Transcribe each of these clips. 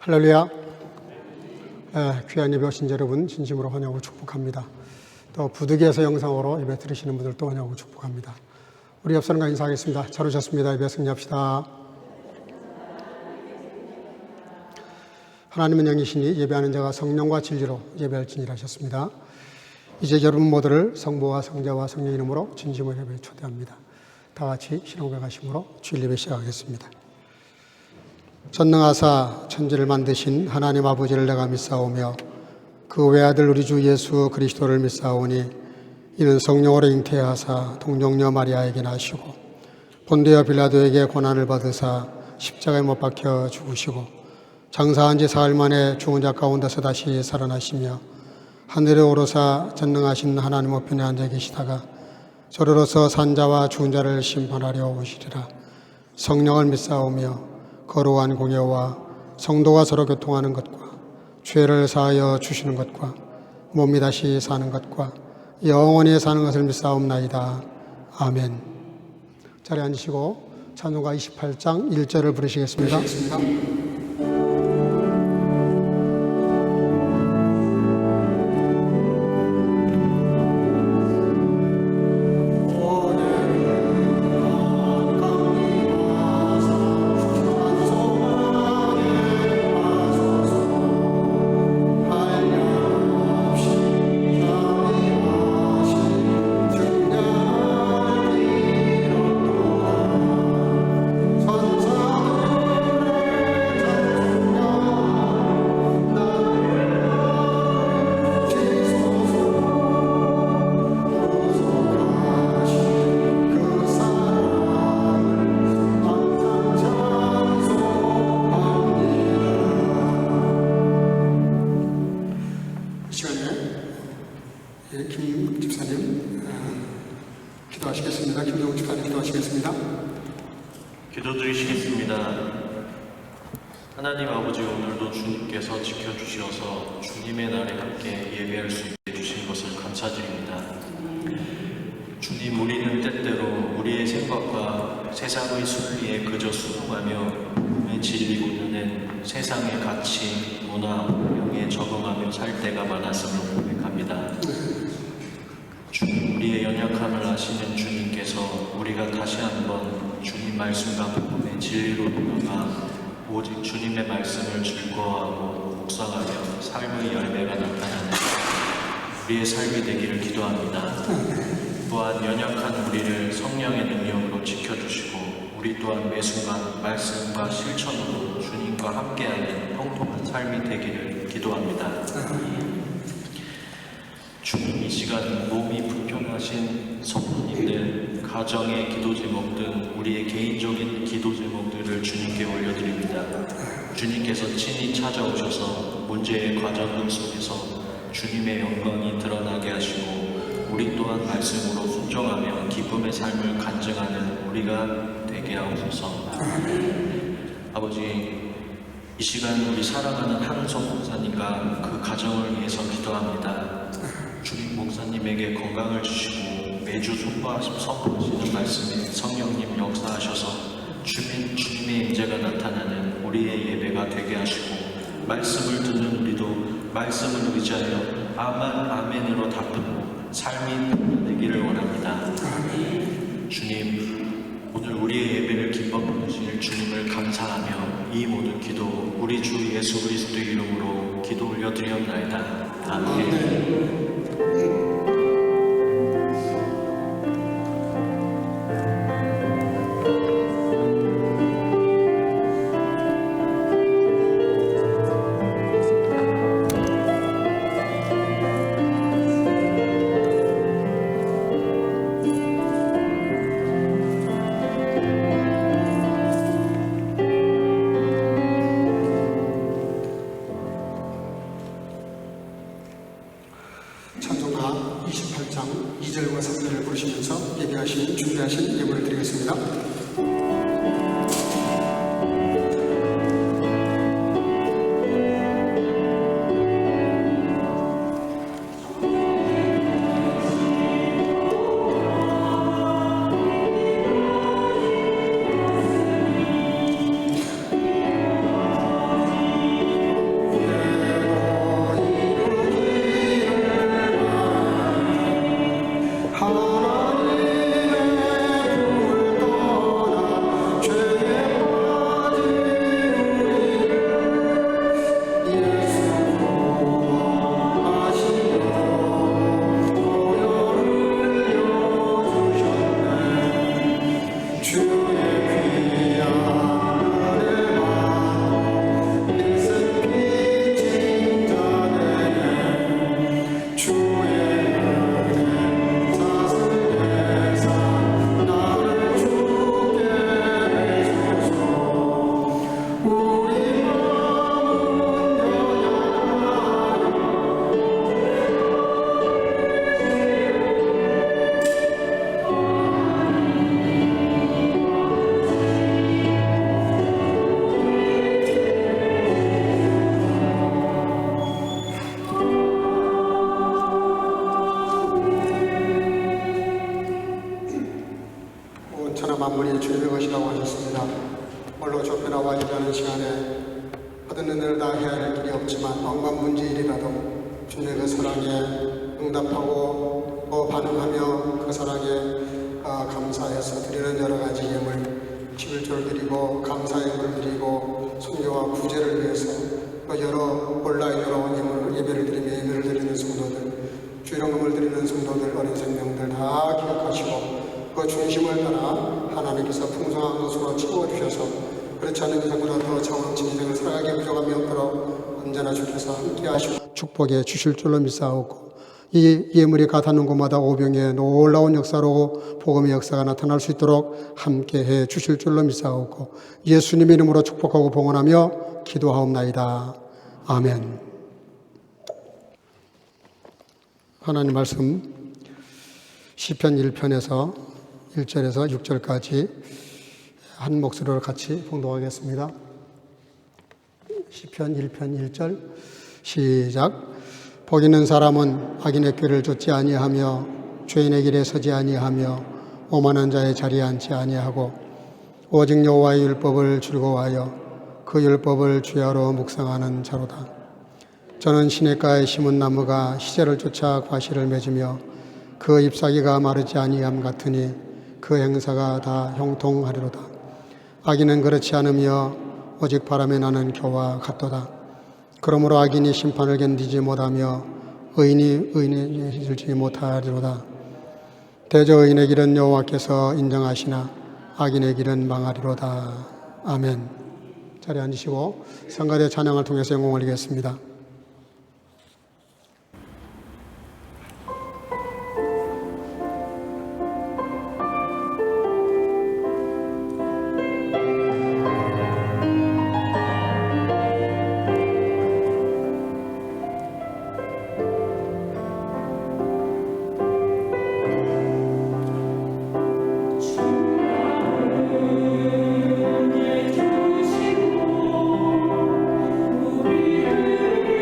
할렐루야. 귀한 예배 오신 여러분 진심으로 환영하고 축복합니다. 또 부득이해서 영상으로 예배 들으시는 분들도 환영하고 축복합니다. 우리 옆사람과 인사하겠습니다. 잘 오셨습니다. 예배 승리합시다. 하나님은 영이시니 예배하는 자가 성령과 진리로 예배할지니라 하셨습니다. 이제 여러분 모두를 성부와 성자와 성령 이름으로 진심으로 예배에 초대합니다. 다 같이 신앙고백하심으로 주일 예배 시작하겠습니다. 전능하사 천지를 만드신 하나님 아버지를 내가 믿사오며 그 외아들 우리 주 예수 그리스도를 믿사오니 이는 성령으로 잉태하사 동정녀 마리아에게 나시고 본디오 빌라도에게 고난을 받으사 십자가에 못 박혀 죽으시고 장사한 지 사흘 만에 죽은 자 가운데서 다시 살아나시며 하늘에 오르사 전능하신 하나님 우편에 앉아 계시다가 저리로서 산자와 죽은 자를 심판하려 오시리라. 성령을 믿사오며 거룩한 공예와 성도가 서로 교통하는 것과 죄를 사하여 주시는 것과 몸이 다시 사는 것과 영원히 사는 것을 믿사옵나이다. 아멘. 자리에 앉으시고 찬송가 28장 1절을 부르시겠습니다. 김 집사님 기도하시겠습니다. 김정우 집사님 기도하시겠습니다. 기도드리시겠습니다. 하나님 아버지, 오늘도 주님께서 지켜주셔서 주님의 날에 함께 예배할 수 있게 해주신 것을 감사드립니다. 주님, 우리는 때때로 우리의 생각과 세상의 순리에 그저 순응하며 몸에 질리고는 세상의 가치, 문화, 명예에 적응하며 살 때가 많았음을 고백합니다. 우리의 연약함을 아시는 주님께서 우리가 다시 한번 주님 말씀과 복음의 진리로 돌아가 오직 주님의 말씀을 즐거워하고 묵상하며 삶의 열매가 나타나는 우리의 삶이 되기를 기도합니다. 또한 연약한 우리를 성령의 능력으로 지켜주시고 우리 또한 매 순간 말씀과 실천으로 주님과 함께하는 통통한 삶이 되기를 기도합니다. 주님, 이 시간 몸이 불편하신 성도님들, 가정의 기도 제목 등 우리의 개인적인 기도 제목들을 주님께 올려드립니다. 주님께서 친히 찾아오셔서 문제의 과정 속에서 주님의 영광이 드러나게 하시고 우리 또한 말씀으로 순종하며 기쁨의 삶을 간증하는 우리가 되게 하옵소서. 아버지, 이 시간 우리 사랑하는 한송 목사님과 그 가정을 위해서 기도합니다. 주님 목사님에게 건강을 주시고 매주 선포하시는 말씀에 성령님 역사하셔서 주님의 임재가 나타나는 우리의 예배가 되게 하시고 말씀을 듣는 우리도 말씀을 의지하여 아멘으로 답하고 삶이 되기를 원합니다. 주님, 오늘 우리의 예배를 기뻐 받으실 주님을 감사하며 이 모든 기도 우리 주 예수 그리스도의 이름으로 기도 올려드리옵나이다. 아멘. 찬송가 28장 2절과 3절을 부르시면서 준비하신 예물을 드리겠습니다. 천하 만물이 주님의 것이라고 하셨습니다. 홀로 좁혀 나와 일하는 시간에 받은 은혜를 다 헤아릴 길이 없지만 억만문제일이라도 주님의 그 사랑에 응답하고 또 반응하며 그 사랑에 감사해서 드리는 여러 가지 예물, 11조를 드리고 감사의 예물을 드리고 순교와 구제를 위해서 또 여러 온라인으로 예배를 드리며 예배를 드리는 성도들, 주일헌금을 드리는 성도들, 어린 생명들 다 기억하시고 그 중심을 따라 하나님께서 풍성한 것으로 채워주셔서 그렇지 않은 이상보다 더 차원친 인생을 살아가게 부족함이 없도록 언제나 주께서 함께하시고 축복해 주실 줄로 믿사옵고 이 예물이 가닿는 곳마다 오병의 놀라운 역사로 복음의 역사가 나타날 수 있도록 함께해 주실 줄로 믿사옵고 예수님의 이름으로 축복하고 봉헌하며 기도하옵나이다. 아멘. 하나님 말씀 시편 1편에서 1절에서 6절까지 한 목소리로 같이 봉독하겠습니다. 시편 1편 1절 시작. 복 있는 사람은 악인의 꾀를 좇지 아니하며 죄인의 길에 서지 아니하며 오만한 자의 자리에 앉지 아니하고 오직 여호와의 율법을 즐거워하여 그 율법을 주야로 묵상하는 자로다. 저는 시냇가에 심은 나무가 시새를 쫓아 과실을 맺으며 그 잎사귀가 마르지 아니함 같으니 그 행사가 다 형통하리로다. 악인은 그렇지 않으며 오직 바람에 나는 겨와 같도다. 그러므로 악인이 심판을 견디지 못하며 의인이 의인을 들지 못하리로다. 대저 의인의 길은 여호와께서 인정하시나 악인의 길은 망하리로다. 아멘. 자리에 앉으시고 성가대 찬양을 통해서 영광 올리겠습니다. 주시고 우리를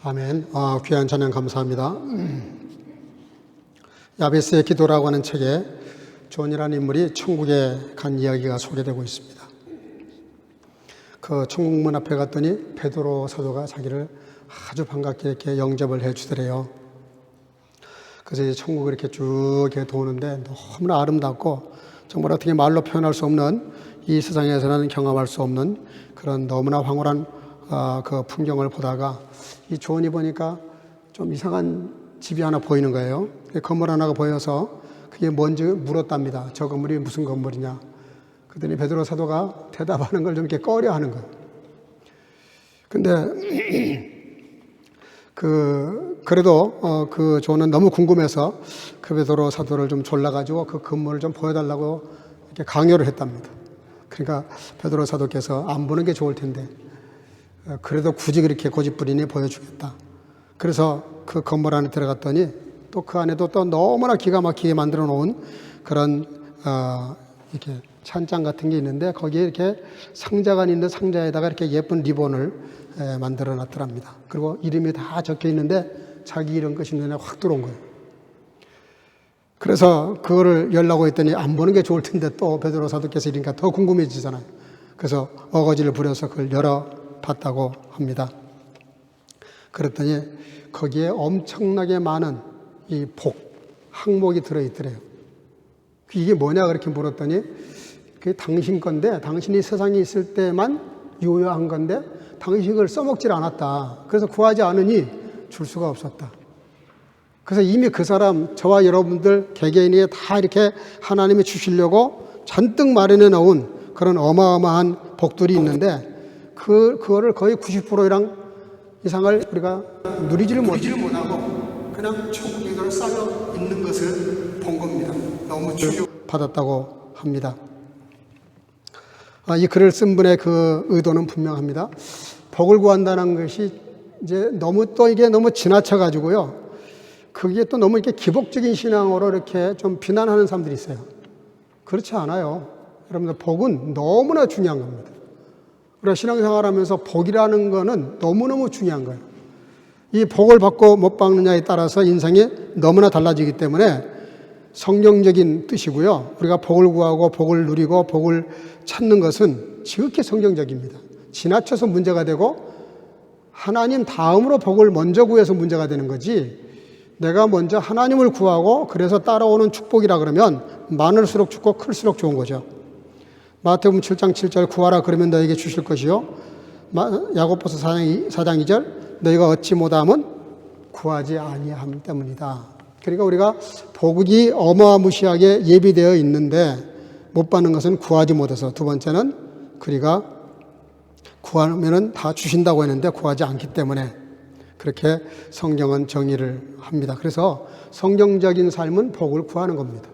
아멘. 귀한 찬양 감사합니다. 야베스의 기도라고 하는 책에 존이라는 인물이 천국에 간 이야기가 소개되고 있습니다. 그 천국문 앞에 갔더니 베드로 사도가 자기를 아주 반갑게 이렇게 영접을 해 주더래요. 그래서 이제 천국을 이렇게 쭉 이렇게 도는데 너무나 아름답고 정말 어떻게 말로 표현할 수 없는, 이 세상에서는 경험할 수 없는 그런 너무나 황홀한 그 풍경을 보다가 이 존이 보니까 좀 이상한 집이 하나 보이는 거예요. 건물 하나가 보여서 그게 뭔지 물었답니다. 저 건물이 무슨 건물이냐. 그랬더니 베드로 사도가 대답하는 걸 좀 이렇게 꺼려 하는 거예요. 근데 그래도 그 존은 너무 궁금해서 그 베드로 사도를 좀 졸라가지고 그 건물을 좀 보여달라고 이렇게 강요를 했답니다. 그러니까 베드로 사도께서 안 보는 게 좋을 텐데 그래도 굳이 그렇게 고집부리니 보여주겠다. 그래서 그 건물 안에 들어갔더니 또 그 안에도 또 너무나 기가 막히게 만들어 놓은 그런 이렇게 찬장 같은 게 있는데 거기에 이렇게 상자가 있는데 상자에다가 이렇게 예쁜 리본을 만들어 놨더랍니다. 그리고 이름이 다 적혀 있는데 자기 이름 것이 눈에 확 들어온 거예요. 그래서 그거를 열라고 했더니 안 보는 게 좋을 텐데 또 베드로 사도께서 이러니까 더 궁금해지잖아요. 그래서 어거지를 부려서 그걸 열어봤다고 합니다. 그랬더니 거기에 엄청나게 많은 이 항목이 들어있더래요. 이게 뭐냐 그렇게 물었더니 그게 당신 건데 당신이 세상에 있을 때만 유효한 건데 당신이 그걸 써먹질 않았다. 그래서 구하지 않으니 줄 수가 없었다. 그래서 이미 그 사람, 저와 여러분들 개개인에게 다 이렇게 하나님이 주시려고 잔뜩 마련해 놓은 그런 어마어마한 복들이 있는데 그거를 거의 90% 이상을 우리가 누리지를 못하고 그냥 천국에 쌓여 있는 것을 본 겁니다. 너무 충격받았다고 합니다. 이 글을 쓴 분의 그 의도는 분명합니다. 복을 구한다는 것이 이제 이게 너무 지나쳐가지고요. 그게 또 너무 이렇게 기복적인 신앙으로 이렇게 좀 비난하는 사람들이 있어요. 그렇지 않아요. 여러분들, 복은 너무나 중요한 겁니다. 우리가 신앙생활 하면서 복이라는 거는 너무너무 중요한 거예요. 이 복을 받고 못 받느냐에 따라서 인생이 너무나 달라지기 때문에 성경적인 뜻이고요. 우리가 복을 구하고 복을 누리고 복을 찾는 것은 지극히 성경적입니다. 지나쳐서 문제가 되고 하나님 다음으로 복을 먼저 구해서 문제가 되는 거지, 내가 먼저 하나님을 구하고 그래서 따라오는 축복이라 그러면 많을수록 좋고 클수록 좋은 거죠. 마태복음 7장 7절 구하라 그러면 너에게 주실 것이요. 야고보서 4장 2절 너희가 얻지 못함은 구하지 아니함 때문이다. 그러니까 우리가 복이 어마무시하게 예비되어 있는데 못 받는 것은 구하지 못해서, 두 번째는 우리가 구하면은 다 주신다고 했는데 구하지 않기 때문에, 그렇게 성경은 정의를 합니다. 그래서 성경적인 삶은 복을 구하는 겁니다.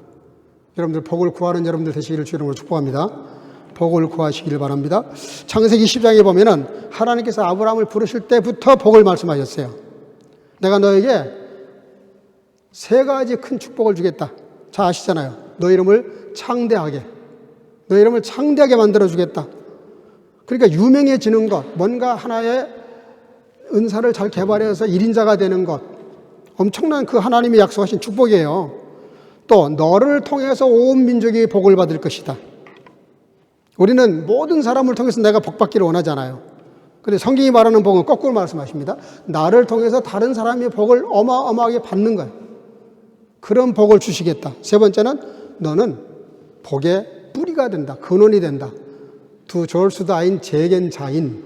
여러분들 복을 구하는 여러분들 되시기를 주 이름으로 축복합니다. 복을 구하시기를 바랍니다. 창세기 10장에 보면은 하나님께서 아브라함을 부르실 때부터 복을 말씀하셨어요. 내가 너에게 세 가지 큰 축복을 주겠다. 잘 아시잖아요. 너 이름을 창대하게 만들어 주겠다. 그러니까 유명해지는 것, 뭔가 하나의 은사를 잘 개발해서 1인자가 되는 것, 엄청난 그 하나님이 약속하신 축복이에요. 또 너를 통해서 온 민족이 복을 받을 것이다. 우리는 모든 사람을 통해서 내가 복 받기를 원하잖아요. 그런데 성경이 말하는 복은 거꾸로 말씀하십니다. 나를 통해서 다른 사람이 복을 어마어마하게 받는 거예요. 그런 복을 주시겠다. 세 번째는 너는 복의 뿌리가 된다. 근원이 된다. 두 졸수다인 재겐자인.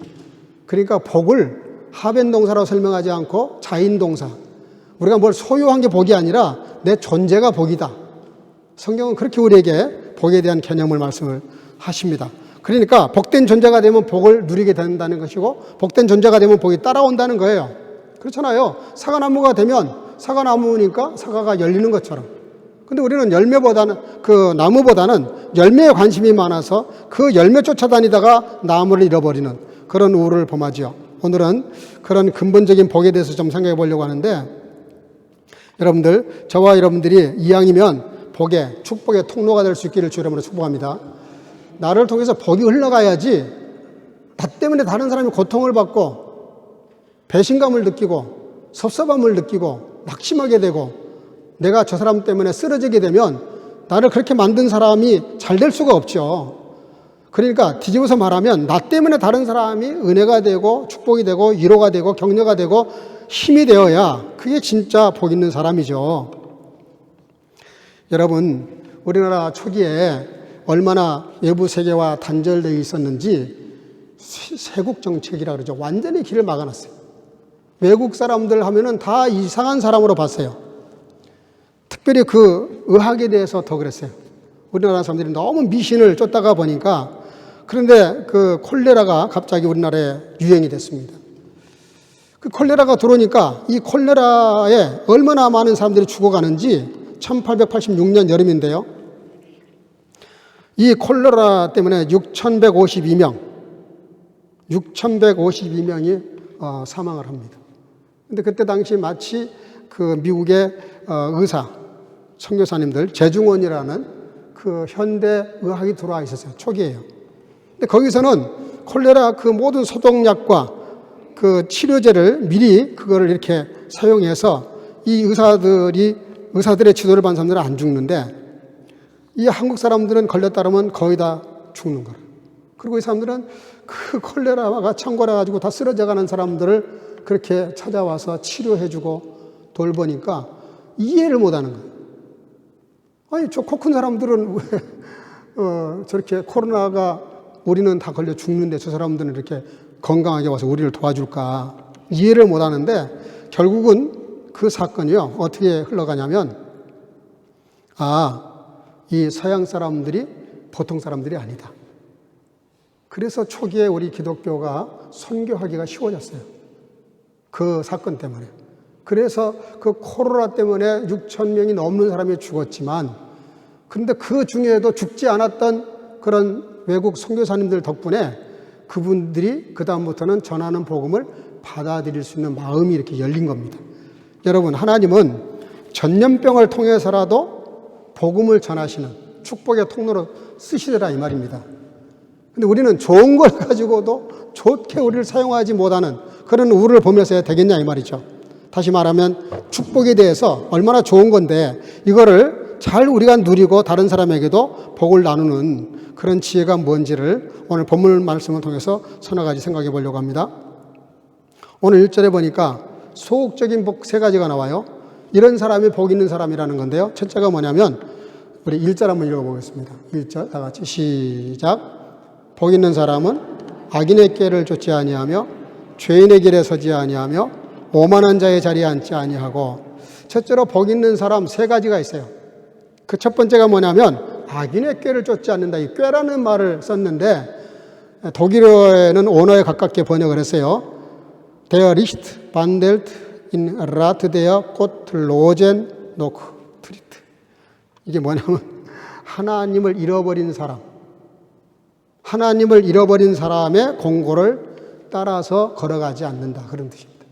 그러니까 복을 하벤 동사라고 설명하지 않고 자인 동사. 우리가 뭘 소유한 게 복이 아니라 내 존재가 복이다. 성경은 그렇게 우리에게 복에 대한 개념을 말씀을 하십니다. 그러니까 복된 존재가 되면 복을 누리게 된다는 것이고, 복된 존재가 되면 복이 따라온다는 거예요. 그렇잖아요. 사과나무가 되면 사과나무니까 사과가 열리는 것처럼. 근데 우리는 나무보다는 열매에 관심이 많아서 그 열매 쫓아다니다가 나무를 잃어버리는 그런 우울을 범하죠. 오늘은 그런 근본적인 복에 대해서 좀 생각해 보려고 하는데, 여러분들, 저와 여러분들이 이왕이면 복의, 축복의 통로가 될 수 있기를 주 이름으로 축복합니다. 나를 통해서 복이 흘러가야지 나 때문에 다른 사람이 고통을 받고 배신감을 느끼고 섭섭함을 느끼고 낙심하게 되고 내가 저 사람 때문에 쓰러지게 되면 나를 그렇게 만든 사람이 잘 될 수가 없죠. 그러니까 뒤집어서 말하면 나 때문에 다른 사람이 은혜가 되고 축복이 되고 위로가 되고 격려가 되고 힘이 되어야 그게 진짜 복 있는 사람이죠. 여러분, 우리나라 초기에 얼마나 외부 세계와 단절되어 있었는지 세국 정책이라 그러죠. 완전히 길을 막아놨어요. 외국 사람들 하면은 다 이상한 사람으로 봤어요. 특별히 그 의학에 대해서 더 그랬어요. 우리나라 사람들이 너무 미신을 쫓다가 보니까 그런데 그 콜레라가 갑자기 우리나라에 유행이 됐습니다. 그 콜레라가 들어오니까 이 콜레라에 얼마나 많은 사람들이 죽어가는지 1886년 여름인데요. 이 콜레라 때문에 6,152명이 사망을 합니다. 근데 그때 당시 마치 그 미국의 의사, 선교사님들, 재중원이라는 그 현대 의학이 들어와 있었어요. 초기에요. 근데 거기서는 콜레라 그 모든 소독약과 그 치료제를 미리 그거를 이렇게 사용해서 이 의사들의 지도를 받은 사람들은 안 죽는데 이 한국 사람들은 걸렸다 그러면 거의 다 죽는 거예요. 그리고 이 사람들은 그 콜레라가 창궐해가지고 다 쓰러져가는 사람들을 그렇게 찾아와서 치료해주고 돌보니까 이해를 못하는 거예요. 아니, 저 코 큰 사람들은 왜 저렇게 코로나가 우리는 다 걸려 죽는데 저 사람들은 이렇게 건강하게 와서 우리를 도와줄까 이해를 못하는데 결국은 그 사건이요 어떻게 흘러가냐면 이 서양 사람들이 보통 사람들이 아니다. 그래서 초기에 우리 기독교가 선교하기가 쉬워졌어요. 그 사건 때문에. 그래서 그 코로나 때문에 6,000명이 넘는 사람이 죽었지만 그런데 그 중에도 죽지 않았던 그런 외국 선교사님들 덕분에 그분들이 그 다음부터는 전하는 복음을 받아들일 수 있는 마음이 이렇게 열린 겁니다. 여러분, 하나님은 전염병을 통해서라도 복음을 전하시는 축복의 통로로 쓰시더라 이 말입니다. 근데 우리는 좋은 걸 가지고도 좋게 우리를 사용하지 못하는 그런 우를 보면서 해야 되겠냐 이 말이죠. 다시 말하면 축복에 대해서 얼마나 좋은 건데 이거를 잘 우리가 누리고 다른 사람에게도 복을 나누는 그런 지혜가 뭔지를 오늘 본문 말씀을 통해서 서너 가지 생각해 보려고 합니다. 오늘 1절에 보니까 소극적인 복 세 가지가 나와요. 이런 사람이 복 있는 사람이라는 건데요. 첫째가 뭐냐면 우리 1절 한번 읽어보겠습니다. 1절 다 같이 시작. 복 있는 사람은 악인의 꾀를 쫓지 아니하며 죄인의 길에 서지 아니하며 오만한 자의 자리에 앉지 아니하고. 첫째로 복 있는 사람 세 가지가 있어요. 그 첫 번째가 뭐냐면 악인의 꾀를 쫓지 않는다. 이 꾀라는 말을 썼는데 독일어에는 언어에 가깝게 번역을 했어요. Der Licht wandelt in Rat der Gottlosen noch tritt. 이게 뭐냐면 하나님을 잃어버린 사람의 공고를 따라서 걸어가지 않는다. 그런 뜻입니다.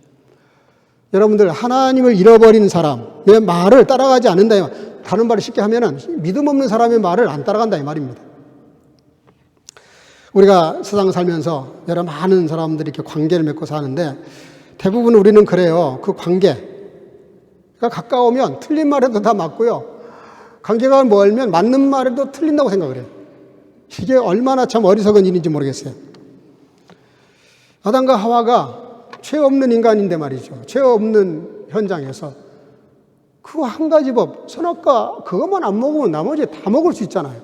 여러분들 하나님을 잃어버린 사람의 말을 따라가지 않는다. 다른 말을 쉽게 하면은 믿음 없는 사람의 말을 안 따라간다 이 말입니다. 우리가 세상 살면서 여러 많은 사람들이 이렇게 관계를 맺고 사는데 대부분 우리는 그래요. 그 관계가 가까우면 틀린 말에도 다 맞고요. 관계가 멀면 맞는 말에도 틀린다고 생각을 해요. 이게 얼마나 참 어리석은 일인지 모르겠어요. 아담과 하와가 죄 없는 인간인데 말이죠. 죄 없는 현장에서 그 한 가지 법, 선악과 그것만 안 먹으면 나머지 다 먹을 수 있잖아요.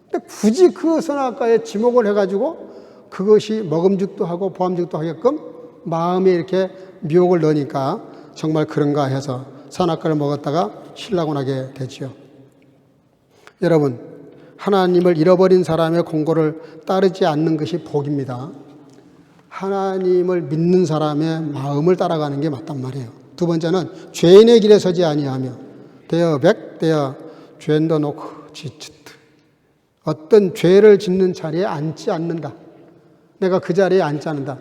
근데 굳이 그 선악과에 지목을 해가지고 그것이 먹음직도 하고 보암직도 하게끔 마음에 이렇게 미혹을 넣으니까 정말 그런가 해서 선악과를 먹었다가 신라고 나게 되지요. 여러분, 하나님을 잃어버린 사람의 공고를 따르지 않는 것이 복입니다. 하나님을 믿는 사람의 마음을 따라가는 게 맞단 말이에요. 두 번째는 죄인의 길에 서지 아니하며 대여 백 대여 죄인도 놓고 지치트. 어떤 죄를 짓는 자리에 앉지 않는다. 내가 그 자리에 앉지 않는다.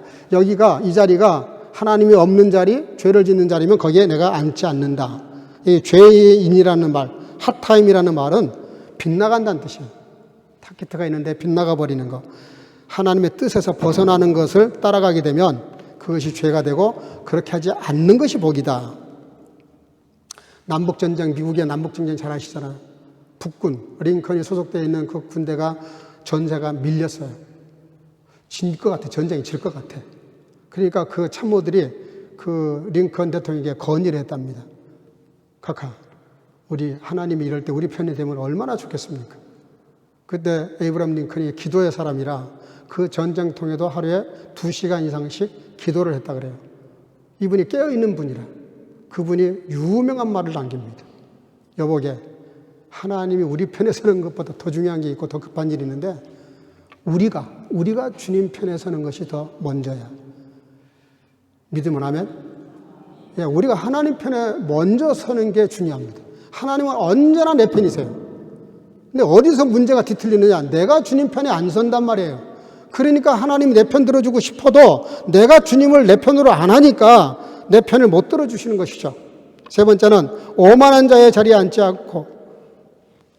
이 자리가 하나님이 없는 자리, 죄를 짓는 자리면 거기에 내가 앉지 않는다. 이 죄인이라는 말, 핫타임이라는 말은 빗나간다는 뜻이에요. 타깃가 있는데 빗나가 버리는 거. 하나님의 뜻에서 벗어나는 것을 따라가게 되면 그것이 죄가 되고 그렇게 하지 않는 것이 복이다. 남북전쟁, 미국의 남북전쟁 잘 아시잖아요. 북군, 링컨이 소속되어 있는 그 군대가 전세가 밀렸어요. 질 것 같아. 전쟁이 질 것 같아. 그러니까 그 참모들이 그 링컨 대통령에게 건의를 했답니다. 카카, 우리 하나님이 이럴 때 우리 편이 되면 얼마나 좋겠습니까? 그때 에이브람 링컨이 기도의 사람이라 그 전쟁통에도 하루에 2시간 이상씩 기도를 했다 그래요. 이분이 깨어있는 분이라 그분이 유명한 말을 남깁니다. 여보게, 하나님이 우리 편에 서는 것보다 더 중요한 게 있고 더 급한 일이 있는데 우리가 주님 편에 서는 것이 더 먼저야. 믿으면 아멘? 예, 우리가 하나님 편에 먼저 서는 게 중요합니다. 하나님은 언제나 내 편이세요. 근데 어디서 문제가 뒤틀리느냐? 내가 주님 편에 안 선단 말이에요. 그러니까 하나님이 내 편 들어주고 싶어도 내가 주님을 내 편으로 안 하니까 내 편을 못 들어주시는 것이죠. 세 번째는 오만한 자의 자리에 앉지 않고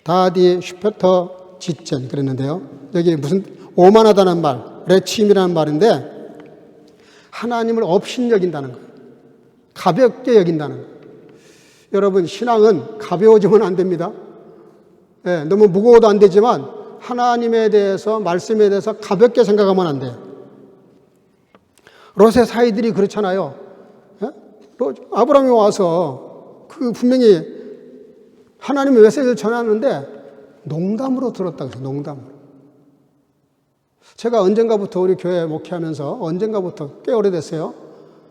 다디 슈페터 지젠 그랬는데요. 여기 무슨 오만하다는 말, 레침이라는 말인데 하나님을 업신여긴다는 거예요. 가볍게 여긴다는 거예요. 여러분, 신앙은 가벼워지면 안 됩니다. 네, 너무 무거워도 안 되지만 하나님에 대해서, 말씀에 대해서 가볍게 생각하면 안 돼요. 롯의 사이들이 그렇잖아요. 네? 아브라함이 와서 그 분명히 하나님의 메시지를 전하는데 농담으로 들었다고 해서 농담으로. 제가 언젠가부터 우리 교회 목회하면서 언젠가부터 꽤 오래됐어요.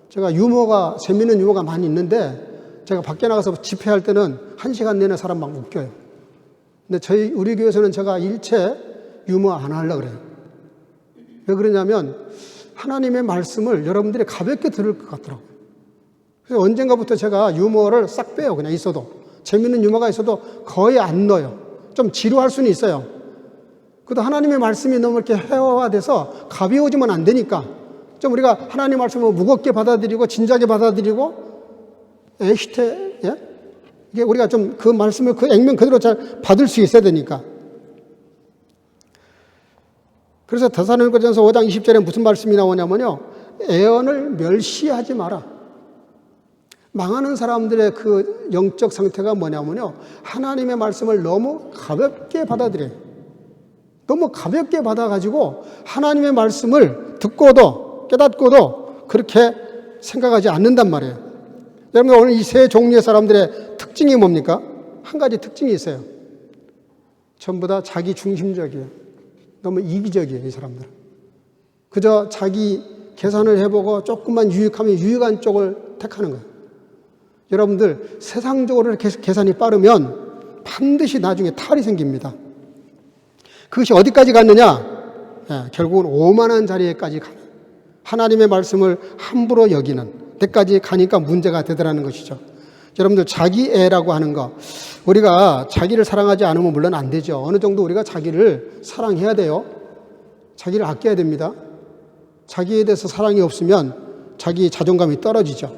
제가 재미있는 유머가 많이 있는데 제가 밖에 나가서 집회할 때는 1시간 내내 사람 막 웃겨요. 근데 우리 교회에서는 제가 일체 유머 안 하려고 그래요. 왜 그러냐면 하나님의 말씀을 여러분들이 가볍게 들을 것 같더라고요. 그래서 언젠가부터 제가 유머를 싹 빼요. 그냥 있어도. 재미있는 유머가 있어도 거의 안 넣어요. 좀 지루할 수는 있어요. 그래도 하나님의 말씀이 너무 이렇게 회화화돼서 가벼워지면 안 되니까 좀 우리가 하나님의 말씀을 무겁게 받아들이고 진지하게 받아들이고 에시테, 예? 이게 우리가 좀 그 말씀을 그 액면 그대로 잘 받을 수 있어야 되니까. 그래서 데살로니가전서 5장 20절에 무슨 말씀이 나오냐면요. 애언을 멸시하지 마라. 망하는 사람들의 그 영적 상태가 뭐냐면요. 하나님의 말씀을 너무 가볍게 받아들여요. 너무 가볍게 받아가지고 하나님의 말씀을 듣고도 깨닫고도 그렇게 생각하지 않는단 말이에요. 여러분, 오늘 이 세 종류의 사람들의 특징이 뭡니까? 한 가지 특징이 있어요. 전부 다 자기 중심적이에요. 너무 이기적이에요, 이 사람들은. 그저 자기 계산을 해보고 조금만 유익하면 유익한 쪽을 택하는 거예요. 여러분들, 세상적으로 이렇게 계산이 빠르면 반드시 나중에 탈이 생깁니다. 그것이 어디까지 갔느냐? 예, 결국은 오만한 자리에까지 가는, 하나님의 말씀을 함부로 여기는 데까지 가니까 문제가 되더라는 것이죠. 여러분들, 자기애라고 하는 거, 우리가 자기를 사랑하지 않으면 물론 안 되죠. 어느 정도 우리가 자기를 사랑해야 돼요. 자기를 아껴야 됩니다. 자기에 대해서 사랑이 없으면 자기 자존감이 떨어지죠.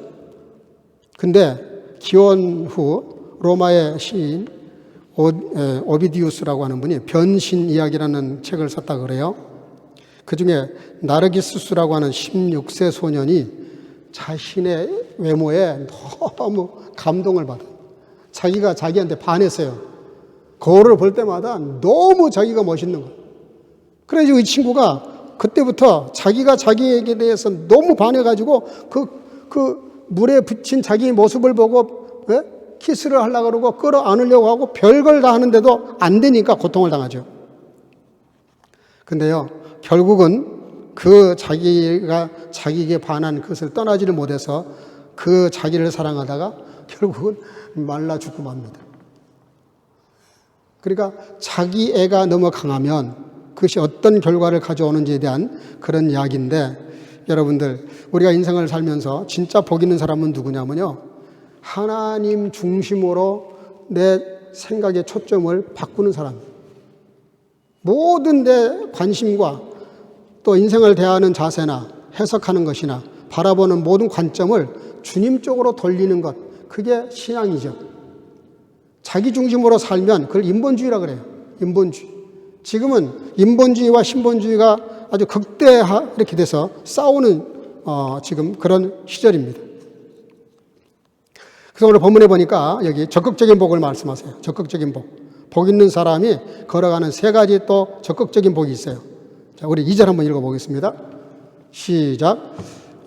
근데 기원 후 로마의 시인 오비디우스라고 하는 분이 변신 이야기라는 책을 썼다 그래요. 그 중에 나르기스수라고 하는 16세 소년이 자신의 외모에 너무 감동을 받아요. 자기가 자기한테 반했어요. 거울을 볼 때마다 너무 자기가 멋있는 거예요. 그래서 이 친구가 그때부터 자기가 자기에게 대해서 너무 반해가지고 그 물에 붙인 자기 모습을 보고 키스를 하려고 그러고 끌어안으려고 하고 별걸 다 하는데도 안 되니까 고통을 당하죠. 근데요, 결국은 그 자기가 자기에게 반한 그것을 떠나지를 못해서 그 자기를 사랑하다가 결국은 말라 죽고 맙니다. 그러니까 자기 애가 너무 강하면 그것이 어떤 결과를 가져오는지에 대한 그런 이야기인데, 여러분들, 우리가 인생을 살면서 진짜 복 있는 사람은 누구냐면요, 하나님 중심으로 내 생각의 초점을 바꾸는 사람. 모든 내 관심과 또 인생을 대하는 자세나 해석하는 것이나 바라보는 모든 관점을 주님 쪽으로 돌리는 것, 그게 신앙이죠. 자기 중심으로 살면 그걸 인본주의라 그래요. 인본주의. 지금은 인본주의와 신본주의가 아주 극대화 이렇게 돼서 싸우는 지금 그런 시절입니다. 그래서 오늘 본문에 보니까 여기 적극적인 복을 말씀하세요. 적극적인 복. 복 있는 사람이 걸어가는 세 가지 또 적극적인 복이 있어요. 자, 우리 2절 한번 읽어보겠습니다. 시작.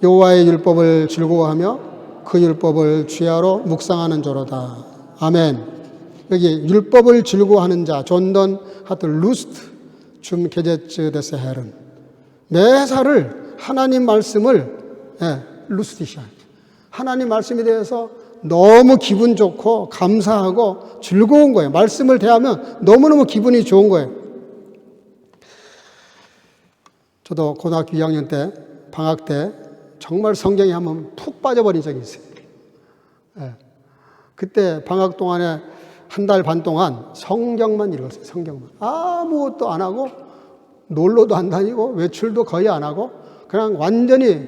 여호와의 율법을 즐거워하며 그 율법을 주야로 묵상하는 자로다. 아멘. 여기 율법을 즐거워하는 자, 존던 하트 루스트 줌 게제츠 데스 헤른. 매사를 하나님 말씀을 루스티샤. 하나님 말씀에 대해서 너무 기분 좋고 감사하고 즐거운 거예요. 말씀을 대하면 너무너무 기분이 좋은 거예요. 저도 고등학교 2학년 때 방학 때 정말 성경에 한번 푹 빠져버린 적이 있어요. 그때 방학 동안에 한 달 반 동안 성경만 읽었어요. 성경만. 아무것도 안 하고 놀러도 안 다니고 외출도 거의 안 하고 그냥 완전히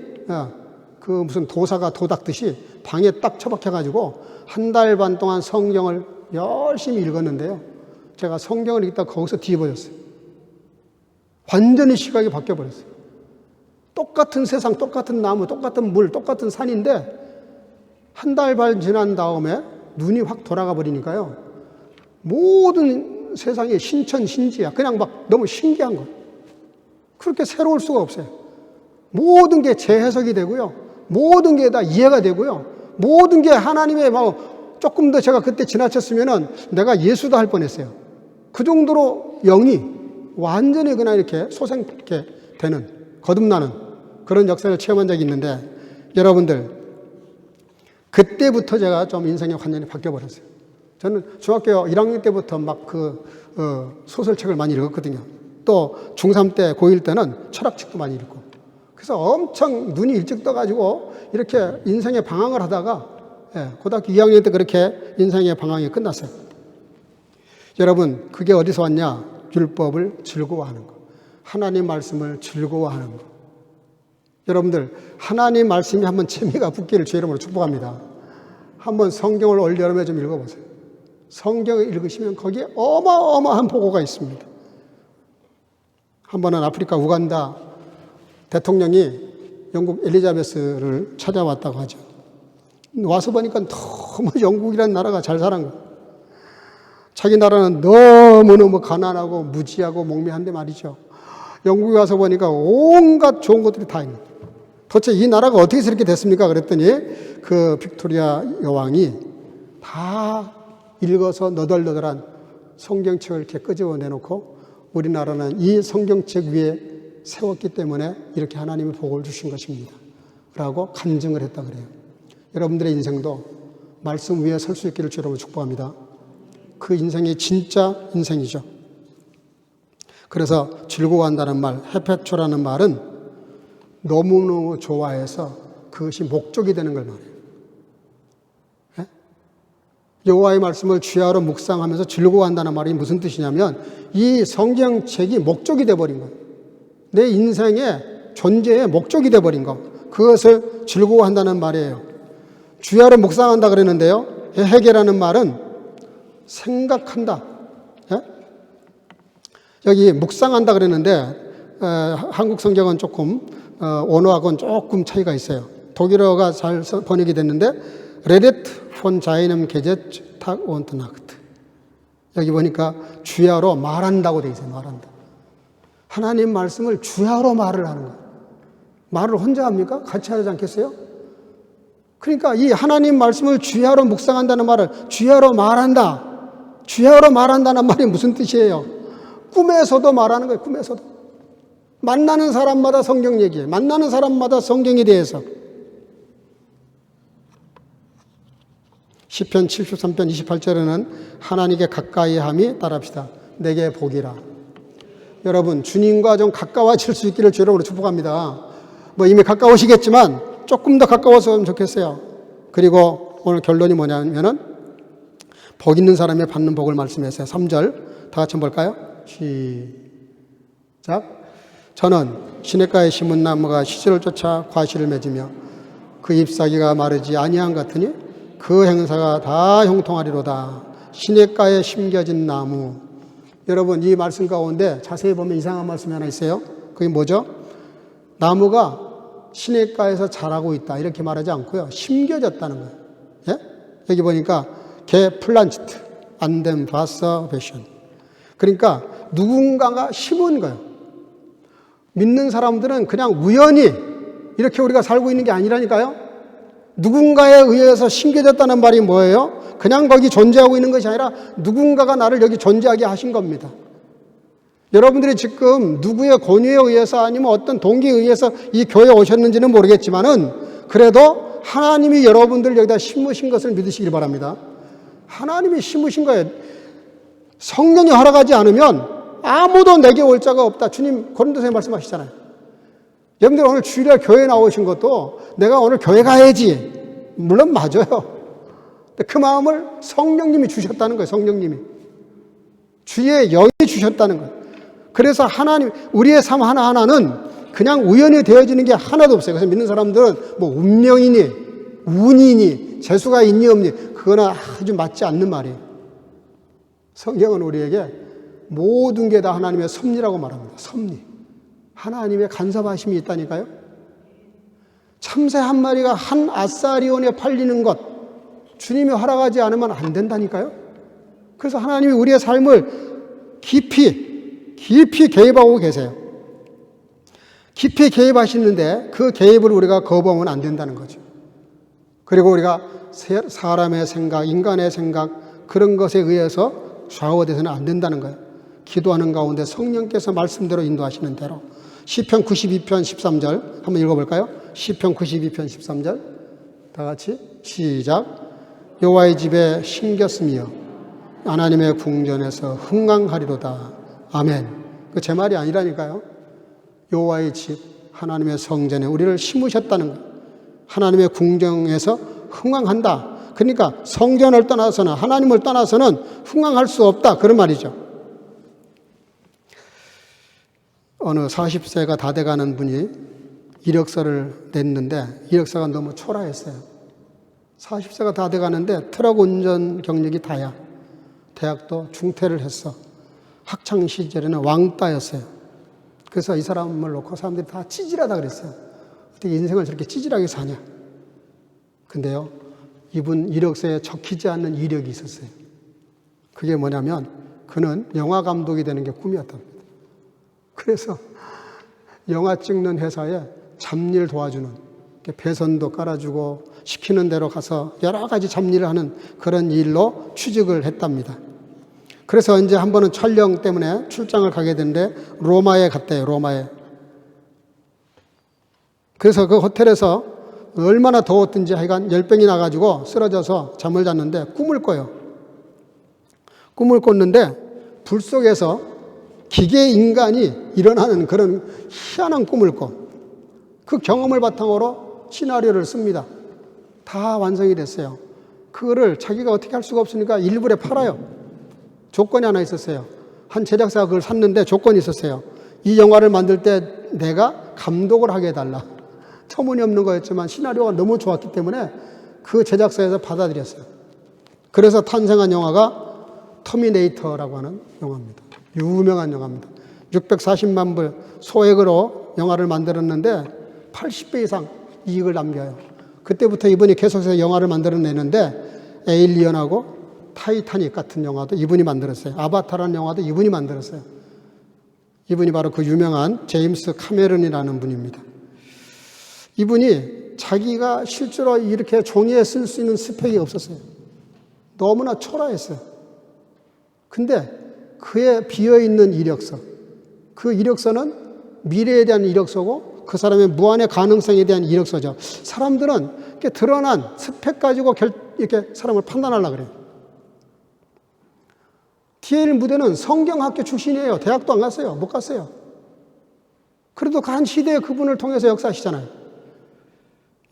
그 무슨 도사가 도닥듯이 방에 딱 처박혀가지고 한 달 반 동안 성경을 열심히 읽었는데요. 제가 성경을 읽다가 거기서 뒤집어졌어요. 완전히 시각이 바뀌어버렸어요. 똑같은 세상, 똑같은 나무, 똑같은 물, 똑같은 산인데 한 달 반 지난 다음에 눈이 확 돌아가 버리니까요. 모든 세상이 신천신지야. 그냥 막 너무 신기한 거예요. 그렇게 새로울 수가 없어요. 모든 게 재해석이 되고요. 모든 게 다 이해가 되고요. 모든 게 하나님의 조금 더 제가 그때 지나쳤으면은 내가 예수도 할 뻔했어요. 그 정도로 영이 완전히 그냥 이렇게 솟아게 되는, 거듭나는 그런 역사를 체험한 적이 있는데 여러분들 그때부터 제가 좀 인생의 관념이 바뀌어버렸어요. 저는 중학교 1학년 때부터 막 소설책을 많이 읽었거든요. 또 중3 때, 고1 때는 철학책도 많이 읽고. 그래서 엄청 눈이 일찍 떠가지고 이렇게 인생의 방황을 하다가 고등학교 2학년 때 그렇게 인생의 방황이 끝났어요. 여러분, 그게 어디서 왔냐? 율법을 즐거워하는 거. 하나님 말씀을 즐거워하는 거. 여러분들, 하나님 말씀이 한번 재미가 붙기를 주의 이름으로 축복합니다. 한번 성경을 올 여름에 좀 읽어보세요. 성경을 읽으시면 거기에 어마어마한 보고가 있습니다. 한 번은 아프리카 우간다 대통령이 영국 엘리자베스를 찾아왔다고 하죠. 와서 보니까 너무 영국이라는 나라가 잘 사는 거예요. 자기 나라는 너무너무 가난하고 무지하고 몽매한데 말이죠. 영국에 와서 보니까 온갖 좋은 것들이 다 있는 거예요. 도대체 이 나라가 어떻게 해서 이렇게 됐습니까? 그랬더니 그 빅토리아 여왕이 다 읽어서 너덜너덜한 성경책을 이렇게 끄집어 내놓고 우리나라는 이 성경책 위에 세웠기 때문에 이렇게 하나님이 복을 주신 것입니다. 라고 간증을 했다 그래요. 여러분들의 인생도 말씀 위에 설 수 있기를 주로 축복합니다. 그 인생이 진짜 인생이죠. 그래서 즐거워한다는 말, 해페초라는 말은 너무너무 좋아해서 그것이 목적이 되는 걸 말해요. 여호와의 말씀을 주야로 묵상하면서 즐거워한다는 말이 무슨 뜻이냐면 이 성경책이 목적이 돼버린 거예요. 내 인생의 존재의 목적이 돼버린 거. 그것을 즐거워한다는 말이에요. 주야로 묵상한다 그랬는데요. 해계라는 말은 생각한다. 여기 묵상한다 그랬는데 한국 성경은 조금 원어하고는 조금 차이가 있어요. 독일어가 잘 번역이 됐는데 레데트 폰 자이넘 게젯 탁 온트나크트. 여기 보니까 주야로 말한다고 돼 있어요. 말한다. 하나님 말씀을 주야로 말을 하는 거예요. 말을 혼자 합니까? 같이 하지 않겠어요? 그러니까 이 하나님 말씀을 주야로 묵상한다는 말을 주야로 말한다. 주야로 말한다는 말이 무슨 뜻이에요? 꿈에서도 말하는 거예요. 꿈에서도. 만나는 사람마다 성경 얘기해요. 만나는 사람마다 성경에 대해서. 시편 73편 28절에는 하나님께 가까이 함이 따라합시다. 내게 복이라. 여러분, 주님과 좀 가까워질 수 있기를 주님으로 축복합니다. 뭐 이미 가까우시겠지만 조금 더 가까워졌으면 좋겠어요. 그리고 오늘 결론이 뭐냐면은 복 있는 사람이 받는 복을 말씀했어요. 3절 다 같이 한번 볼까요? 시작. 저는 시냇가에 심은 나무가 시절을 쫓아 과실을 맺으며 그 잎사귀가 마르지 아니한 같으니 그 행사가 다 형통하리로다. 시냇가에 심겨진 나무. 여러분, 이 말씀 가운데 자세히 보면 이상한 말씀이 하나 있어요. 그게 뭐죠? 나무가 시냇가에서 자라고 있다 이렇게 말하지 않고요. 심겨졌다는 거예요. 예? 여기 보니까 개 플란치트 안덴 바서 베션. 그러니까 누군가가 심은 거예요. 믿는 사람들은 그냥 우연히 이렇게 우리가 살고 있는 게 아니라니까요. 누군가에 의해서 심겨졌다는 말이 뭐예요? 그냥 거기 존재하고 있는 것이 아니라 누군가가 나를 여기 존재하게 하신 겁니다. 여러분들이 지금 누구의 권유에 의해서 아니면 어떤 동기에 의해서 이 교회에 오셨는지는 모르겠지만은 그래도 하나님이 여러분들을 여기다 심으신 것을 믿으시길 바랍니다. 하나님이 심으신 거예요. 성령이 허락하지 않으면 아무도 내게 올 자가 없다. 주님 고린도서에 말씀하시잖아요. 여러분들 오늘 주일에 교회에 나오신 것도 내가 오늘 교회 가야지. 물론 맞아요. 그 마음을 성령님이 주셨다는 거예요. 성령님이. 주의 영이 주셨다는 거예요. 그래서 하나님, 우리의 삶 하나하나는 그냥 우연히 되어지는 게 하나도 없어요. 그래서 믿는 사람들은 뭐 운명이니, 운이니, 재수가 있니 없니, 그거는 아주 맞지 않는 말이에요. 성경은 우리에게 모든 게 다 하나님의 섭리라고 말합니다. 섭리. 하나님의 간섭하심이 있다니까요. 참새 한 마리가 한 아사리온에 팔리는 것, 주님이 허락하지 않으면 안 된다니까요. 그래서 하나님이 우리의 삶을 깊이 개입하고 계세요. 깊이 개입하시는데 그 개입을 우리가 거부하면 안 된다는 거죠. 그리고 우리가 사람의 생각, 인간의 생각, 그런 것에 의해서 좌우돼서는 안 된다는 거예요. 기도하는 가운데 성령께서 말씀대로 인도하시는 대로. 시편 92편 13절 한번 읽어볼까요? 시편 92편 13절 다 같이 시작. 여호와의 집에 심겼으며 하나님의 궁전에서 흥왕하리로다. 아멘. 그 제 말이 아니라니까요. 여호와의 집, 하나님의 성전에 우리를 심으셨다는 거예요. 하나님의 궁정에서 흥왕한다. 그러니까 성전을 떠나서는, 하나님을 떠나서는 흥왕할 수 없다. 그런 말이죠. 어느 40세가 다 돼가는 분이 이력서를 냈는데 이력서가 너무 초라했어요. 40세가 다 돼가는데 트럭 운전 경력이 다야. 대학도 중퇴를 했어. 학창 시절에는 왕따였어요. 그래서 이 사람을 놓고 사람들이 다 찌질하다 그랬어요. 어떻게 인생을 저렇게 찌질하게 사냐. 근데요, 이분 이력서에 적히지 않는 이력이 있었어요. 그게 뭐냐면 그는 영화 감독이 되는 게 꿈이었답니다. 그래서 영화 찍는 회사에 잡일 도와주는, 배선도 깔아주고 시키는 대로 가서 여러 가지 잡일을 하는 그런 일로 취직을 했답니다. 그래서 이제 한 번은 촬영 때문에 출장을 가게 되는데 로마에 갔대요. 로마에. 그래서 그 호텔에서 얼마나 더웠든지 하여간 열병이 나가지고 쓰러져서 잠을 잤는데 꿈을 꿔요. 꿈을 꿨는데 불 속에서 기계 인간이 일어나는 그런 희한한 꿈을 꿔. 그 경험을 바탕으로 시나리오를 씁니다. 다 완성이 됐어요. 그거를 자기가 어떻게 할 수가 없으니까 일부러 팔아요. 조건이 하나 있었어요. 한 제작사가 그걸 샀는데 조건이 있었어요. 이 영화를 만들 때 내가 감독을 하게 해달라. 터무니없는 거였지만 시나리오가 너무 좋았기 때문에 그 제작사에서 받아들였어요. 그래서 탄생한 영화가 터미네이터라고 하는 영화입니다. 유명한 영화입니다. 640만 불 소액으로 영화를 만들었는데 80배 이상 이익을 남겨요. 그때부터 이분이 계속해서 영화를 만들어내는데 에일리언하고 타이타닉 같은 영화도 이분이 만들었어요. 아바타라는 영화도 이분이 만들었어요. 이분이 바로 그 유명한 제임스 카메론이라는 분입니다. 이분이 자기가 실제로 이렇게 종이에 쓸 수 있는 스펙이 없었어요. 너무나 초라했어요. 근데 그의 비어있는 이력서, 그 이력서는 미래에 대한 이력서고 그 사람의 무한의 가능성에 대한 이력서죠. 사람들은 이렇게 드러난 스펙 가지고 이렇게 사람을 판단하려고 그래요. D.L. 무대는 성경학교 출신이에요. 대학도 안 갔어요. 못 갔어요. 그래도 간 시대에 그분을 통해서 역사하시잖아요.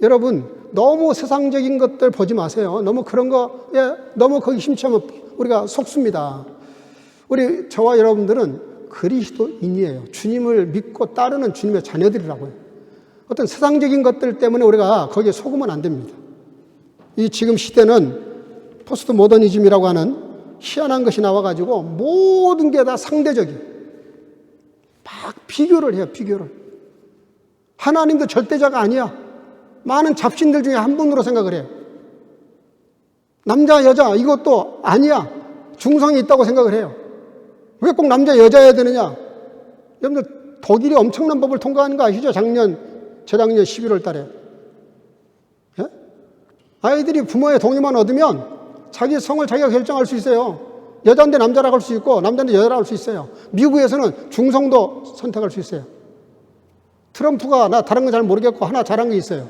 여러분, 너무 세상적인 것들 보지 마세요. 너무 그런 거에 너무 거기 심취하면 우리가 속습니다. 저와 여러분들은 그리스도인이에요. 주님을 믿고 따르는 주님의 자녀들이라고요. 어떤 세상적인 것들 때문에 우리가 거기에 속으면 안 됩니다. 이 지금 시대는 포스트 모더니즘이라고 하는 희한한 것이 나와가지고 모든 게 다 상대적이에요. 막 비교를 해요, 비교를. 하나님도 절대자가 아니야. 많은 잡신들 중에 한 분으로 생각을 해요. 남자, 여자 이것도 아니야. 중성이 있다고 생각을 해요. 왜 꼭 남자, 여자여야 되느냐? 여러분들 독일이 엄청난 법을 통과하는 거 아시죠? 재작년 11월 달에. 예? 아이들이 부모의 동의만 얻으면 자기 성을 자기가 결정할 수 있어요. 여자인데 남자라고 할 수 있고 남자인데 여자라고 할 수 있어요. 미국에서는 중성도 선택할 수 있어요. 트럼프가 나 다른 건 잘 모르겠고 하나 잘한 게 있어요.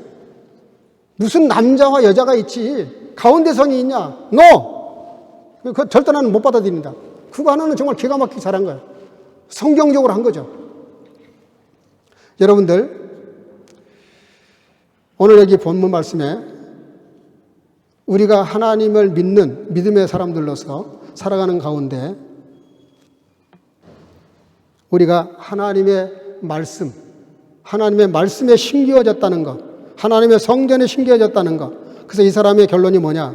무슨 남자와 여자가 있지 가운데 성이 있냐? NO! 그거 절대 나는 못 받아들인다. 그거 하나는 정말 기가 막히게 잘한 거예요. 성경적으로 한 거죠. 여러분들 오늘 여기 본문 말씀에 우리가 하나님을 믿는 믿음의 사람들로서 살아가는 가운데 우리가 하나님의 말씀에 심기어졌다는 것, 하나님의 성전에 심기어졌다는 것. 그래서 이 사람의 결론이 뭐냐?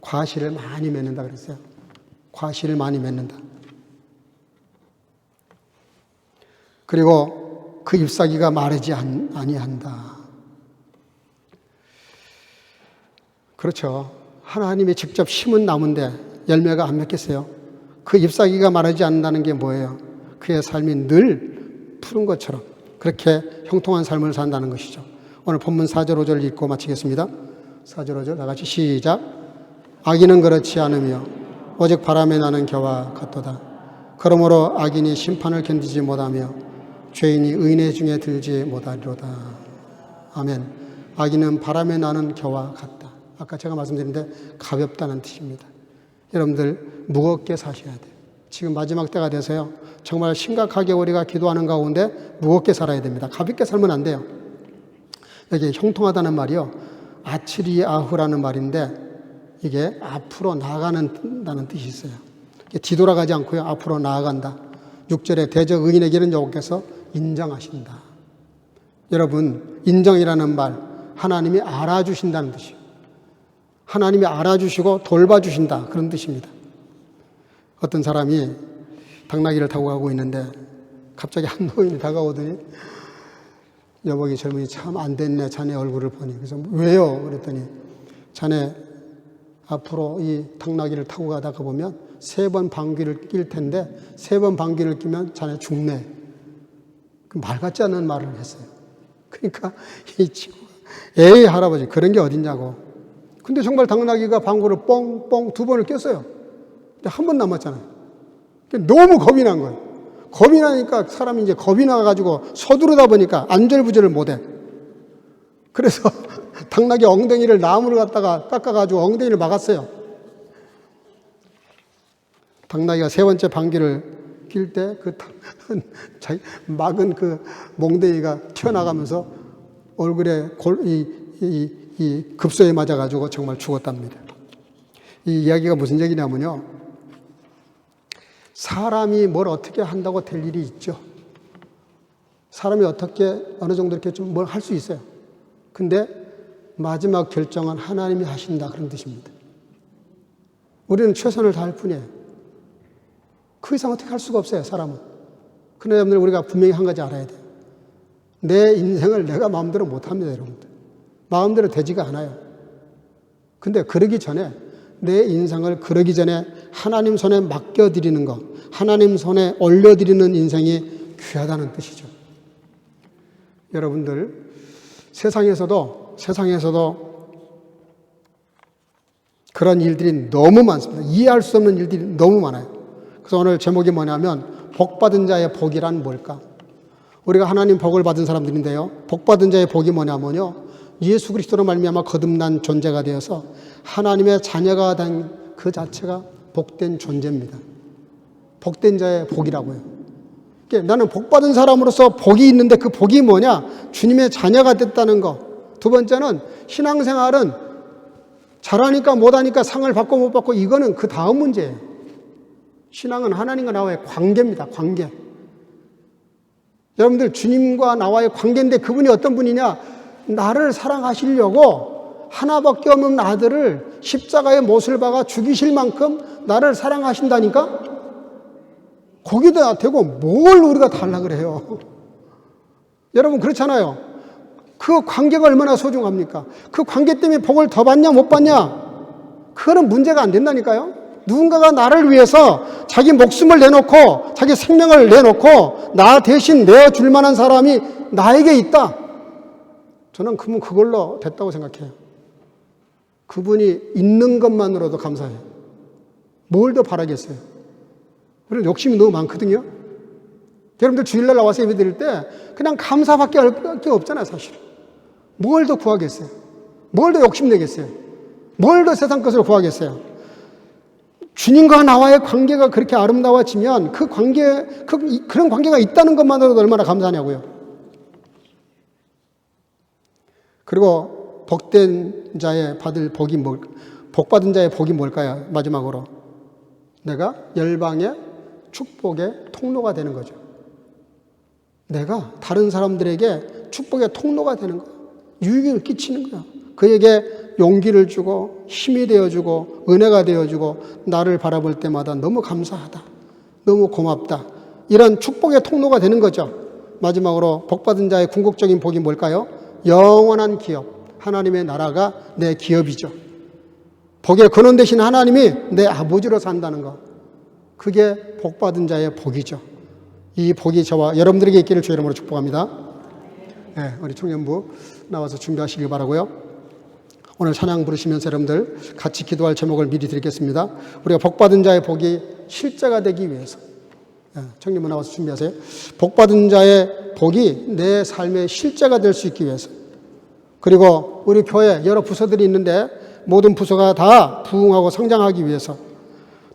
과실을 많이 맺는다 그랬어요. 과실을 많이 맺는다. 그리고 그 잎사귀가 마르지 아니한다. 그렇죠. 하나님이 직접 심은 나무인데 열매가 안 맺겠어요? 그 잎사귀가 마르지 않는다는 게 뭐예요? 그의 삶이 늘 푸른 것처럼 그렇게 형통한 삶을 산다는 것이죠. 오늘 본문 4절 5절 읽고 마치겠습니다. 4절 5절 다 같이 시작. 악인은 그렇지 않으며 오직 바람에 나는 겨와 같도다. 그러므로 악인이 심판을 견디지 못하며 죄인이 의인의 중에 들지 못하리로다. 아멘. 악인은 바람에 나는 겨와 같다. 아까 제가 말씀드린데 가볍다는 뜻입니다. 여러분들 무겁게 사셔야 돼요. 지금 마지막 때가 돼서요. 정말 심각하게 우리가 기도하는 가운데 무겁게 살아야 됩니다. 가볍게 살면 안 돼요. 여기 형통하다는 말이요. 아치리아후라는 말인데 이게 앞으로 나아가는 뜻이 있어요. 뒤돌아가지 않고요. 앞으로 나아간다. 6절에 대적 의인에게는 여호와께서 인정하신다. 여러분 인정이라는 말 하나님이 알아주신다는 뜻이에요. 하나님이 알아주시고 돌봐주신다 그런 뜻입니다. 어떤 사람이 당나귀를 타고 가고 있는데 갑자기 한 노인이 다가오더니 여보기 젊은이 참 안 됐네 자네 얼굴을 보니. 그래서 왜요? 그랬더니 자네 앞으로 이 당나귀를 타고 가다가 보면 3번 방귀를 낄 텐데 3번 방귀를 끼면 자네 죽네. 말 같지 않은 말을 했어요. 그러니까 이 친구가 에이 할아버지 그런 게 어딨냐고. 근데 정말 당나귀가 방구를 뻥뻥 2번을 꼈어요. 근데 한 번 남았잖아요. 너무 겁이 난 거예요. 겁이 나니까 사람이 이제 겁이 나가지고 서두르다 보니까 안절부절을 못해. 그래서 당나귀 엉덩이를 나무를 갖다가 깎아가지고 엉덩이를 막았어요. 당나귀가 3번째 방귀를 낄 때 그 막은 그 몽둥이가 튀어나가면서 얼굴에 이 급소에 맞아가지고 정말 죽었답니다. 이 이야기가 무슨 얘기냐면요. 사람이 뭘 어떻게 한다고 될 일이 있죠. 사람이 어떻게 어느 정도 이렇게 좀 뭘 할 수 있어요. 근데 마지막 결정은 하나님이 하신다 그런 뜻입니다. 우리는 최선을 다할 뿐이에요. 그 이상 어떻게 할 수가 없어요. 사람은. 그런데 여러분들 우리가 분명히 한 가지 알아야 돼요. 내 인생을 내가 마음대로 못합니다. 여러분들. 마음대로 되지가 않아요. 근데 그러기 전에 내 인생을 그러기 전에 하나님 손에 맡겨드리는 것, 하나님 손에 올려드리는 인생이 귀하다는 뜻이죠. 여러분들 세상에서도 그런 일들이 너무 많습니다. 이해할 수 없는 일들이 너무 많아요. 그래서 오늘 제목이 뭐냐면 복받은 자의 복이란 뭘까? 우리가 하나님 복을 받은 사람들인데요. 복받은 자의 복이 뭐냐면요. 예수 그리스도로 말미암아 거듭난 존재가 되어서 하나님의 자녀가 된 그 자체가 복된 존재입니다. 복된 자의 복이라고요. 그러니까 나는 복받은 사람으로서 복이 있는데 그 복이 뭐냐? 주님의 자녀가 됐다는 거. 2번째는 신앙생활은 잘하니까 못하니까 상을 받고 못 받고 이거는 그 다음 문제예요. 신앙은 하나님과 나와의 관계입니다. 관계. 여러분들 주님과 나와의 관계인데 그분이 어떤 분이냐? 나를 사랑하시려고 하나밖에 없는 아들을 십자가의 못을 박아 죽이실 만큼 나를 사랑하신다니까? 거기다 대고 뭘 우리가 달라 그래요? 여러분 그렇잖아요. 그 관계가 얼마나 소중합니까? 그 관계 때문에 복을 더 받냐 못 받냐? 그거는 문제가 안 된다니까요. 누군가가 나를 위해서 자기 목숨을 내놓고 자기 생명을 내놓고 나 대신 내어줄 만한 사람이 나에게 있다. 저는 그걸로 됐다고 생각해요. 그분이 있는 것만으로도 감사해요. 뭘 더 바라겠어요? 우리는 욕심이 너무 많거든요. 여러분들 주일날 나와서 예배 드릴 때 그냥 감사밖에 할 게 없잖아요, 사실. 뭘 더 구하겠어요? 뭘 더 욕심내겠어요? 뭘 더 세상 것을 구하겠어요? 주님과 나와의 관계가 그렇게 아름다워지면 그런 관계가 있다는 것만으로도 얼마나 감사하냐고요. 그리고 복된 자의 복 받은 자의 복이 뭘까요? 마지막으로. 내가 열방의 축복의 통로가 되는 거죠. 내가 다른 사람들에게 축복의 통로가 되는 거예요. 유익을 끼치는 거예요. 그에게 용기를 주고 힘이 되어주고 은혜가 되어주고 나를 바라볼 때마다 너무 감사하다. 너무 고맙다. 이런 축복의 통로가 되는 거죠. 마지막으로 복받은 자의 궁극적인 복이 뭘까요? 영원한 기업. 하나님의 나라가 내 기업이죠. 복의 근원 되신 하나님이 내 아버지로 산다는 것. 그게 복받은 자의 복이죠. 이 복이 저와 여러분들에게 있기를 주의 이름으로 축복합니다. 네, 우리 청년부 나와서 준비하시길 바라고요. 오늘 찬양 부르시면서 여러분들 같이 기도할 제목을 미리 드리겠습니다. 우리가 복받은 자의 복이 실제가 되기 위해서. 네, 청년부 나와서 준비하세요. 복받은 자의 복이 내 삶의 실제가 될 수 있기 위해서. 그리고 우리 교회 여러 부서들이 있는데 모든 부서가 다 부흥하고 성장하기 위해서.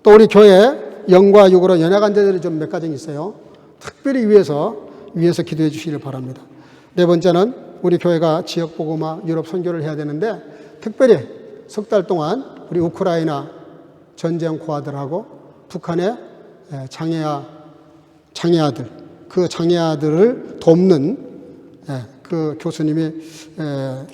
또 우리 교회 영과 육으로 연약한 자들이 좀 몇 가정 있어요. 특별히 위해서 기도해 주시기를 바랍니다. 네 번째는 우리 교회가 지역 복음화 유럽 선교를 해야 되는데 특별히 석 달 동안 우리 우크라이나 전쟁 고아들하고 북한의 장애아들 그 장애아들을 돕는 그 교수님이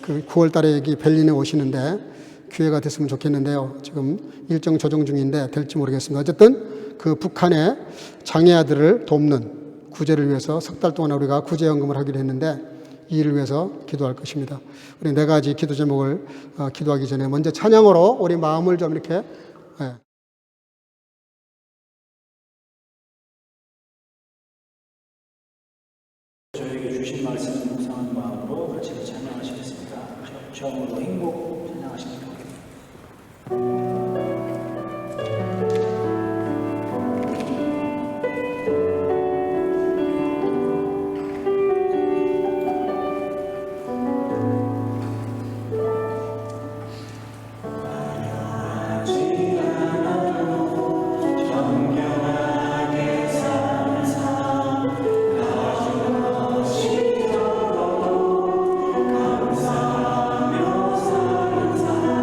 그 9월 달에 여기 berlin에 오시는데 기회가 됐으면 좋겠는데요. 지금 일정 조정 중인데 될지 모르겠습니다. 어쨌든 그 북한의 장애아들을 돕는 구제를 위해서 석 달 동안 우리가 구제연금을 하기로 했는데 이 일을 위해서 기도할 것입니다. 우리 네 가지 기도 제목을 기도하기 전에 먼저 찬양으로 우리 마음을 좀 이렇게 저에게 주신 말씀을 묵상한 마음으로 같이 찬양하시겠습니다. 처음으로 행복 찬양하시면 좋겠습니다. 감사하며 사는 삶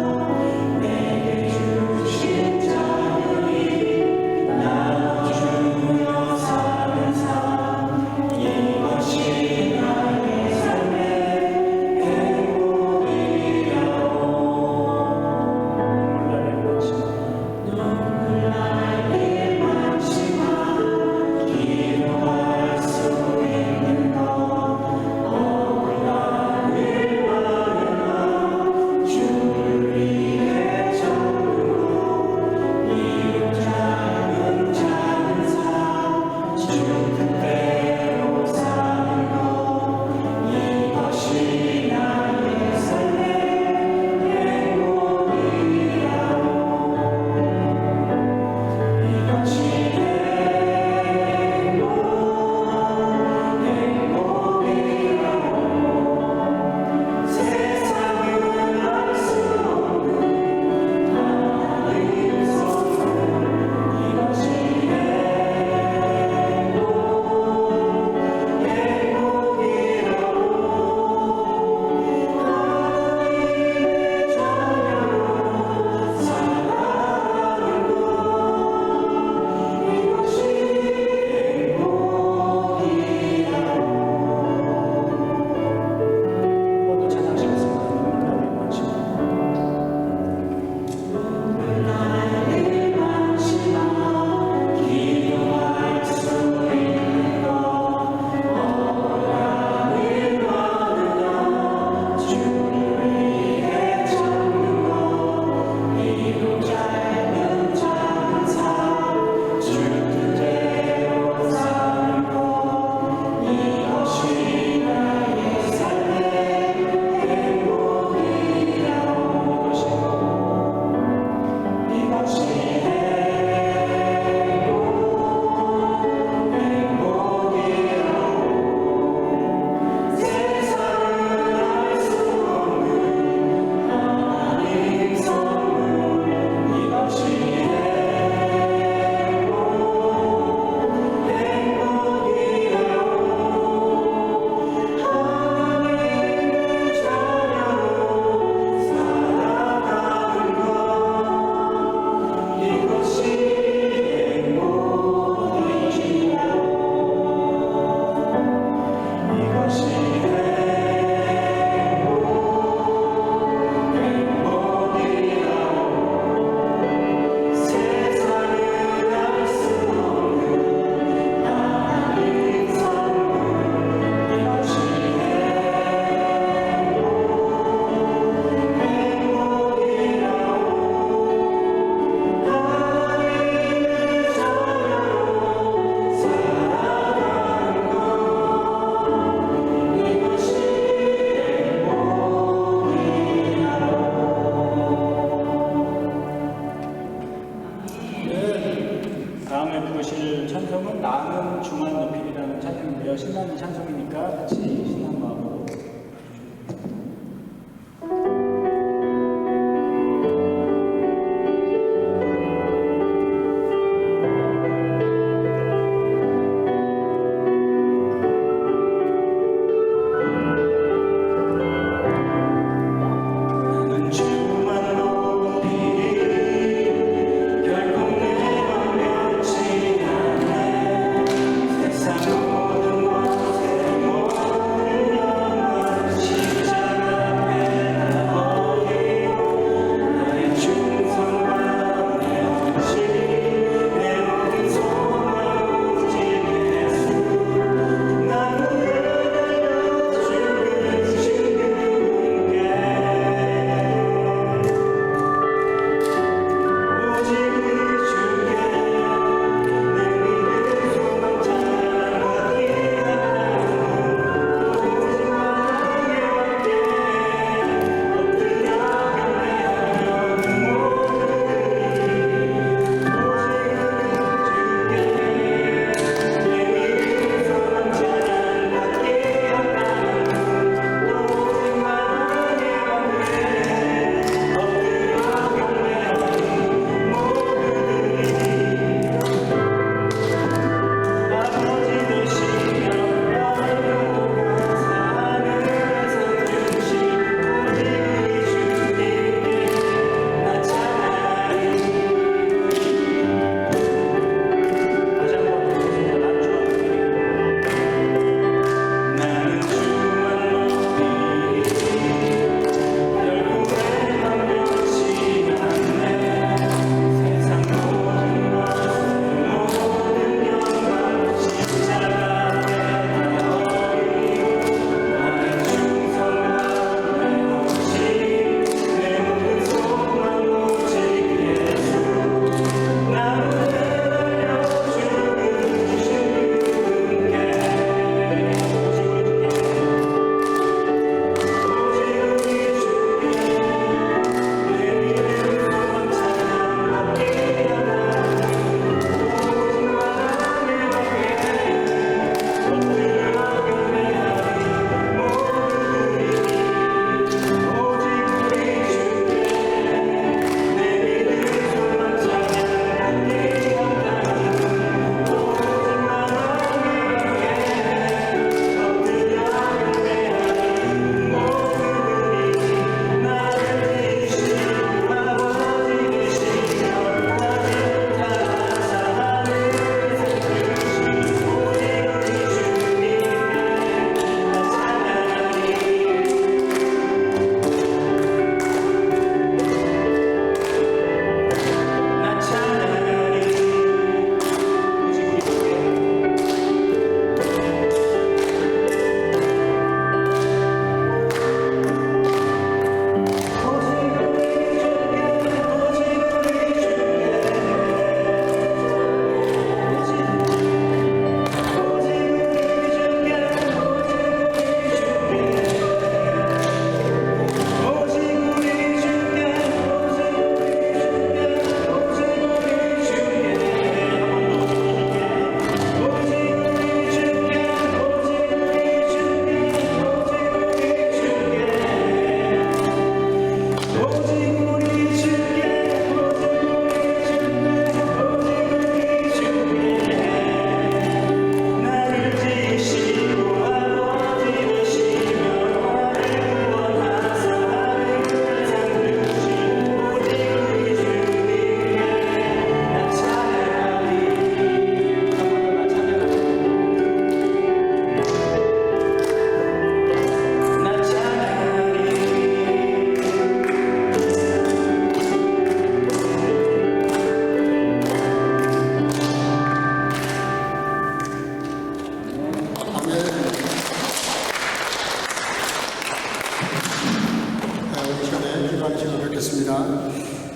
기도하는 시간을 갖겠습니다.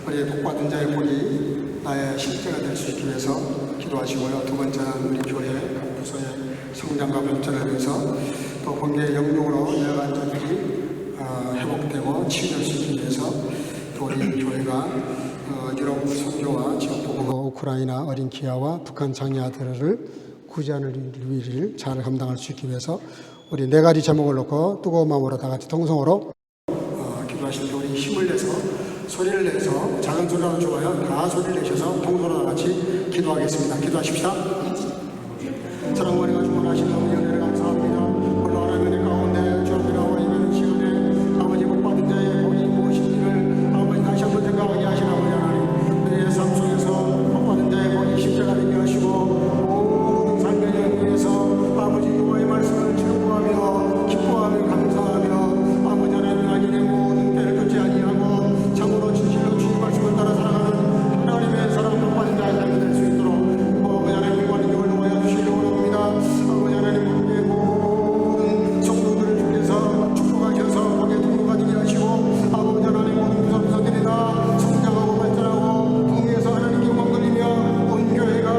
우리 복받은 자의 복이 나의 실제가 될 수 있기 위해서 기도하시고요. 두 번째는 우리 교회 각 부서의 성장과 발전을 위해서 또 본교의 영육으로 내려간 자들이 회복되고 치유될 수 있기 위해서 또 우리 교회가 유럽 선교와 지역복음, 우크라이나 어린 기아와 북한 장애아들을 구제하는 일을 잘 감당할 수 있기 위해서 우리 네 가지 제목을 놓고 뜨거운 마음으로 다 같이 통성으로 기도하실 때 우리 힘을 내서 소리를 내서 작은 소리라도 좋아요. 다 소리를 내셔서 통성으로 다 같이 기도하겠습니다. 기도하십시다. 사랑과 은혜가 충만하신 아버지 은혜를 감사합니다. 홀로 하나님의 가운데 주옵이라고 이번 시간에 아버지 복받은 자의 복이 무엇인지를 아버지 다시 한번 생각하게 하신 아버지 하나님, 우리의 삶 속에서 복받은 자의 복이 십자가 되게 하시고 모든 삶의 여행에서 아버지 여호와의 말씀을 즐거워하며 기뻐하며 감사하며 아버지 하나님 악인의 모든 때를 끊지 아니하고 참으로 진실로 주의 말씀을 따라 살아가는 하나님의 사랑 복받은 자의 삶이 될 수 있도록 아버지 하나님 관계를 도와주시기 원합니다. 아버지 하나님 우리의 모든 성도들을 주께서 축복하셔서 거기에 동로가 되게 하시고 아버지 하나님 모든 부서들이 다 성장하고 발전하고 동의해서 하나님께 영광 돌리며 온 교회가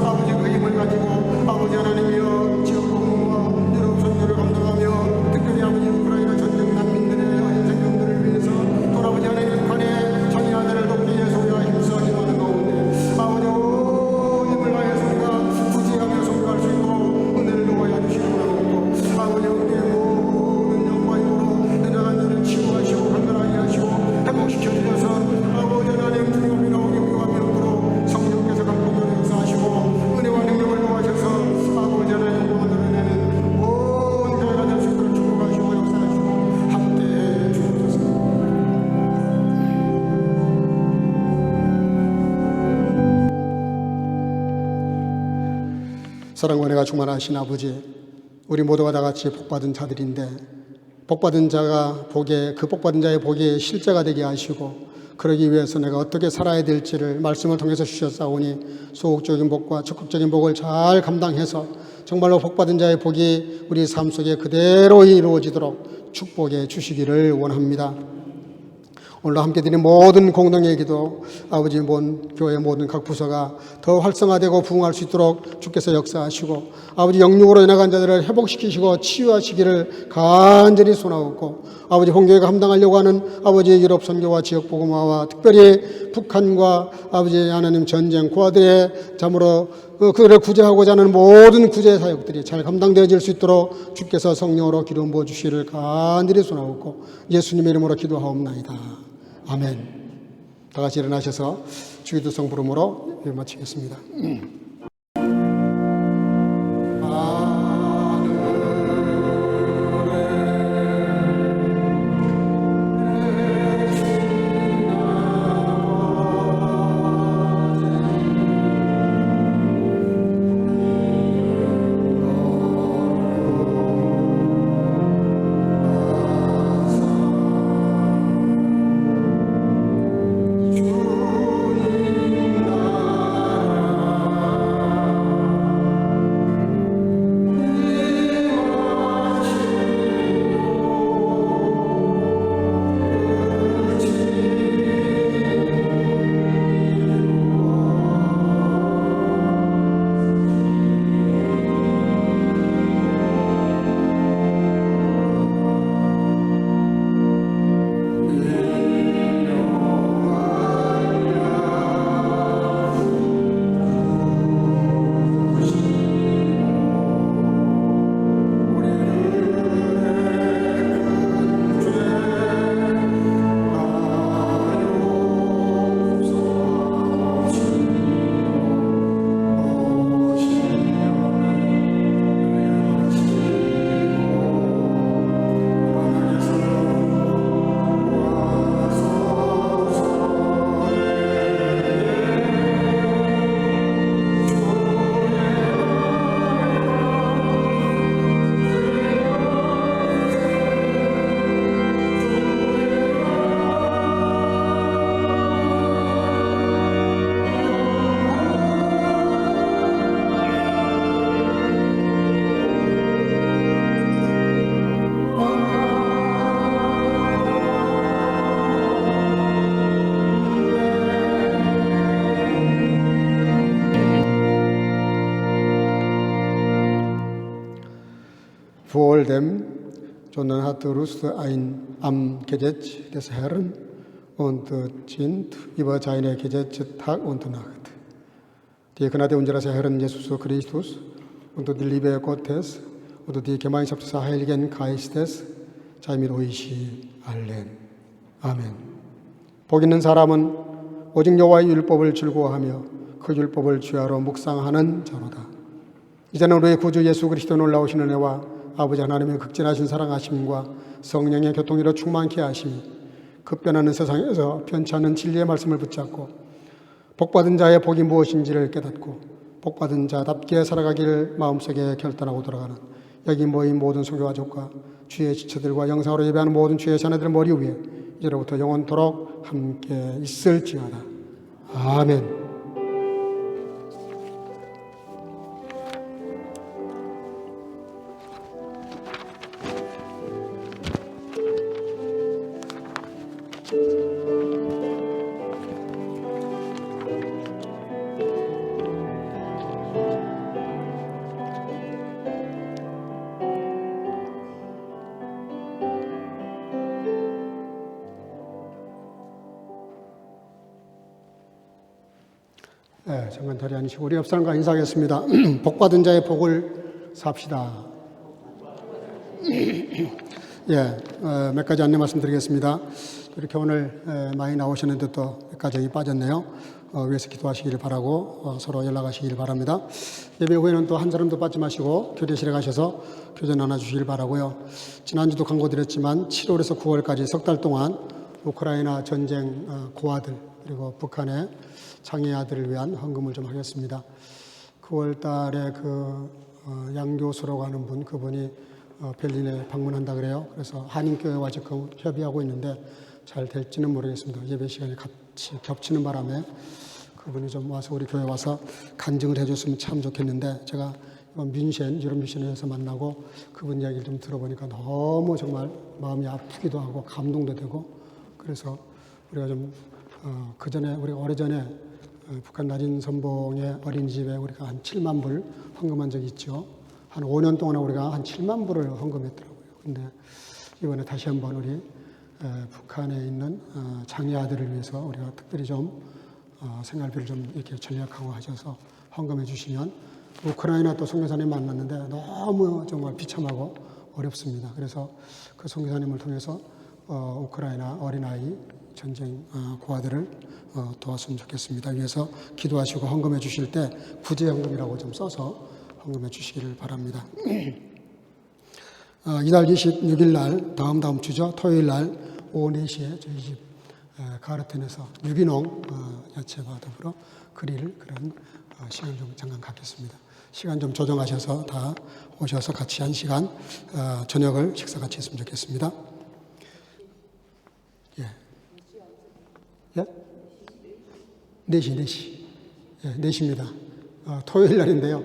아버지 그 힘을 가지고 아버지 하나님이여 지역복음과 유럽 선교를 감당하며 특별히 아버지 우크라이나 전쟁 난민들의 어린 생명들을 위해서 또 아버지 하나님 북한의 장애아들을 돕기 위해서 우리가 힘써 기도하는 가운데 아버지 온 힘을 다해서 우리가 구제하며 섬겨할 수 있도록 은혜를 도와야 주시기 원하고 아버지 우리의 모든 영광으로 내려간 자를 치유하시고 간단하게 하시고 회복시켜 주셔서 아버지 하나님 주님 앞에 나오게 위함이 없도록 성령께서 감동을 역사하시고 은혜와 능력을 도와셔서 아버지 하나님 영광을 드러내는 온 교회가 될 수 있도록 축복하시고 역사하시고 함께해 주옵소서. 사랑과 은혜가 충만하신 아버지, 우리 모두가 다 같이 복받은 자들인데 복받은 자가 그 복받은 자의 복이 실제가 되게 하시고 그러기 위해서 내가 어떻게 살아야 될지를 말씀을 통해서 주셨사오니 소극적인 복과 적극적인 복을 잘 감당해서 정말로 복받은 자의 복이 우리 삶 속에 그대로 이루어지도록 축복해 주시기를 원합니다. 오늘 함께 드린 모든 공동의 기도 아버지 교회 모든 각 부서가 더 활성화되고 부흥할 수 있도록 주께서 역사하시고 아버지 영육으로 인해간 자들을 회복시키시고 치유하시기를 간절히 소나옵고 아버지 본교회가 감당하려고 하는 아버지 유럽 선교와 지역 복음화와 특별히 북한과 아버지 하나님 전쟁 고아들의 잠으로 그들을 구제하고자 하는 모든 구제 사역들이 잘 감당되어질 수 있도록 주께서 성령으로 기름 부어 주시기를 간절히 소나옵고 예수님의 이름으로 기도하옵나이다. 아멘. 다 같이 일어나셔서 주기도성 부름으로 마치겠습니다. wohl dem, sondern hat Lust ein am Gesetz des Herrn und sind über seine Gesetze Tag und Nacht. Die Gnade unseres Herrn Jesus Christus und die Liebe Gottes und die Gemeinschaft des Heiligen Geistes sei mit euch allen. 아멘. 복 있는 사람은 오직 여호와의 율법을 즐거워하며 그 율법을 주야로 묵상하는 자로다. 이제는 우리의 구주 예수 그리스도 놀라우신 은혜와 아버지 하나님의 극진하신 사랑하심과 성령의 교통으로 충만케 하심이 급변하는 세상에서 변치 않는 진리의 말씀을 붙잡고 복받은 자의 복이 무엇인지를 깨닫고 복받은 자답게 살아가기를 마음속에 결단하고 돌아가는 여기 모인 모든 선교가족과 주의 지체들과 영상으로 예배하는 모든 주의 자녀들 머리 위에 이제로부터 영원토록 함께 있을지어다. 아멘. 네, 잠깐 자리에 앉으시고 우리 옆 사람과 인사하겠습니다. 복받은 자의 복을 삽시다. 예, 몇 가지 안내 말씀드리겠습니다. 이렇게 오늘 많이 나오셨는데 또 몇 가정이 빠졌네요. 위해서 기도하시기를 바라고 서로 연락하시기를 바랍니다. 예배 후에는 또 한 사람도 빠지 마시고 교대실에 가셔서 교제 나눠주시길 바라고요. 지난주도 광고드렸지만 7월에서 9월까지 석 달 동안 우크라이나 전쟁 고아들 그리고 북한의 장애 아들을 위한 헌금을 좀 하겠습니다. 9월 달에 양 교수라고 하는 분, 그분이 베를린에 방문한다 그래요. 그래서 한인교회와 지금 협의하고 있는데 잘 될지는 모르겠습니다. 예배 시간이 같이 겹치는 바람에 그분이 좀 와서 우리 교회 와서 간증을 해줬으면 참 좋겠는데 제가 뮌헨, 유럽 미션에서 만나고 그분 이야기를 좀 들어보니까 너무 정말 마음이 아프기도 하고 감동도 되고 그래서 우리가 좀 그전에 우리가 오래전에 북한 날인 선봉의 어린이집에 우리가 한 7만 불 헌금한 적이 있죠. 한 5년 동안 우리가 한 7만 불을 헌금했더라고요. 근데 이번에 다시 한번 우리 북한에 있는 장애 아들을 위해서 우리가 특별히 좀 생활비를 좀 이렇게 전략하고 하셔서 헌금해 주시면 우크라이나 또 선교사님 만났는데 너무 정말 비참하고 어렵습니다. 그래서 그 선교사님을 통해서 우크라이나 어린아이 전쟁 고아들을 도왔으면 좋겠습니다. 위해서 기도하시고 헌금해 주실 때 구제헌금이라고 좀 써서 헌금해 주시기를 바랍니다. 이달 26일 날 다음 주죠. 토요일 날 오후 4시에 저희 집 가르텐에서 유기농 야채와 더불어 그릴 그런 시간 좀 잠깐 갖겠습니다. 시간 좀 조정하셔서 다 오셔서 같이 한 시간 저녁을 식사 같이 했으면 좋겠습니다. 예? 4시. 예, 4시입니다. 토요일 날인데요.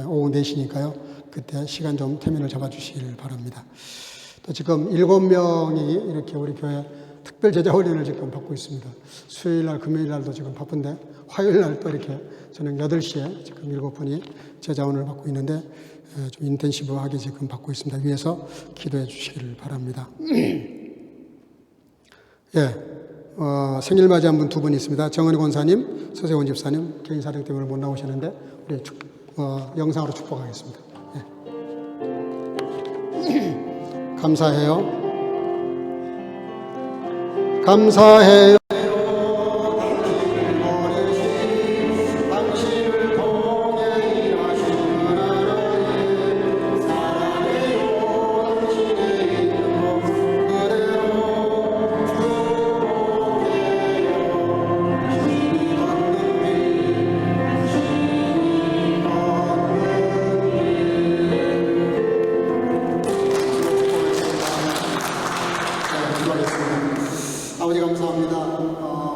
오후 4시니까요. 그때 시간 좀 태민을 잡아주시길 바랍니다. 또 지금 7명이 이렇게 우리 교회 특별 제자 훈련을 지금 받고 있습니다. 수요일 날, 금요일 날도 지금 바쁜데 화요일 날 또 이렇게 저녁 8시에 지금 7분이 제자 훈련을 받고 있는데 좀 인텐시브하게 지금 받고 있습니다. 위해서 기도해 주시기를 바랍니다. 예. 생일 맞이한 분 2분 있습니다. 정은희 권사님, 서세원 집사님 개인 사정 때문에 못 나오시는데 우리 영상으로 축복하겠습니다. 예. 감사해요. 감사해요. 아버지 감사합니다.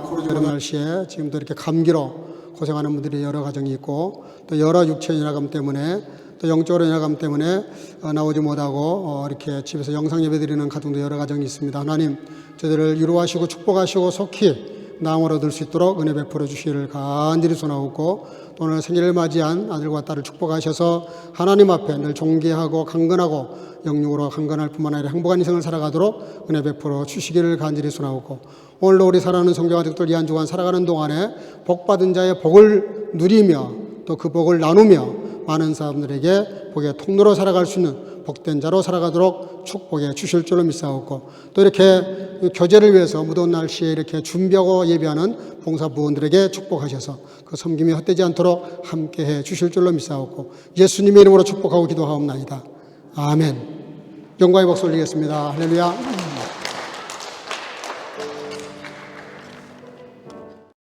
코로나 날씨에 지금도 이렇게 감기로 고생하는 분들이 여러 가정이 있고 또 여러 육체의 연약함 때문에 또 영적으로 연약함 때문에 나오지 못하고 이렇게 집에서 영상 예배 드리는 가정도 여러 가정이 있습니다. 하나님 저들을 위로하시고 축복하시고 속히 나음을 얻을 수 있도록 은혜 베풀어 주시기를 간절히 소원하고, 또 오늘 생일을 맞이한 아들과 딸을 축복하셔서 하나님 앞에 늘 존귀하고 강건하고 영육으로 강건할 뿐만 아니라 행복한 인생을 살아가도록 은혜 베풀어 주시기를 간절히 소원하고, 오늘도 우리 사랑하는 성경 가족들 이 한 주간 살아가는 동안에 복받은 자의 복을 누리며 또 그 복을 나누며 많은 사람들에게 복의 통로로 살아갈 수 있는 복된 자로 살아가도록 축복해 주실 줄로 믿사옵고, 또 이렇게 교제를 위해서 무더운 날씨에 이렇게 준비하고 예배하는 봉사부원들에게 축복하셔서 그 섬김이 헛되지 않도록 함께해 주실 줄로 믿사옵고, 예수님의 이름으로 축복하고 기도하옵나이다. 아멘. 영광의 박수 올리겠습니다. 할렐루야.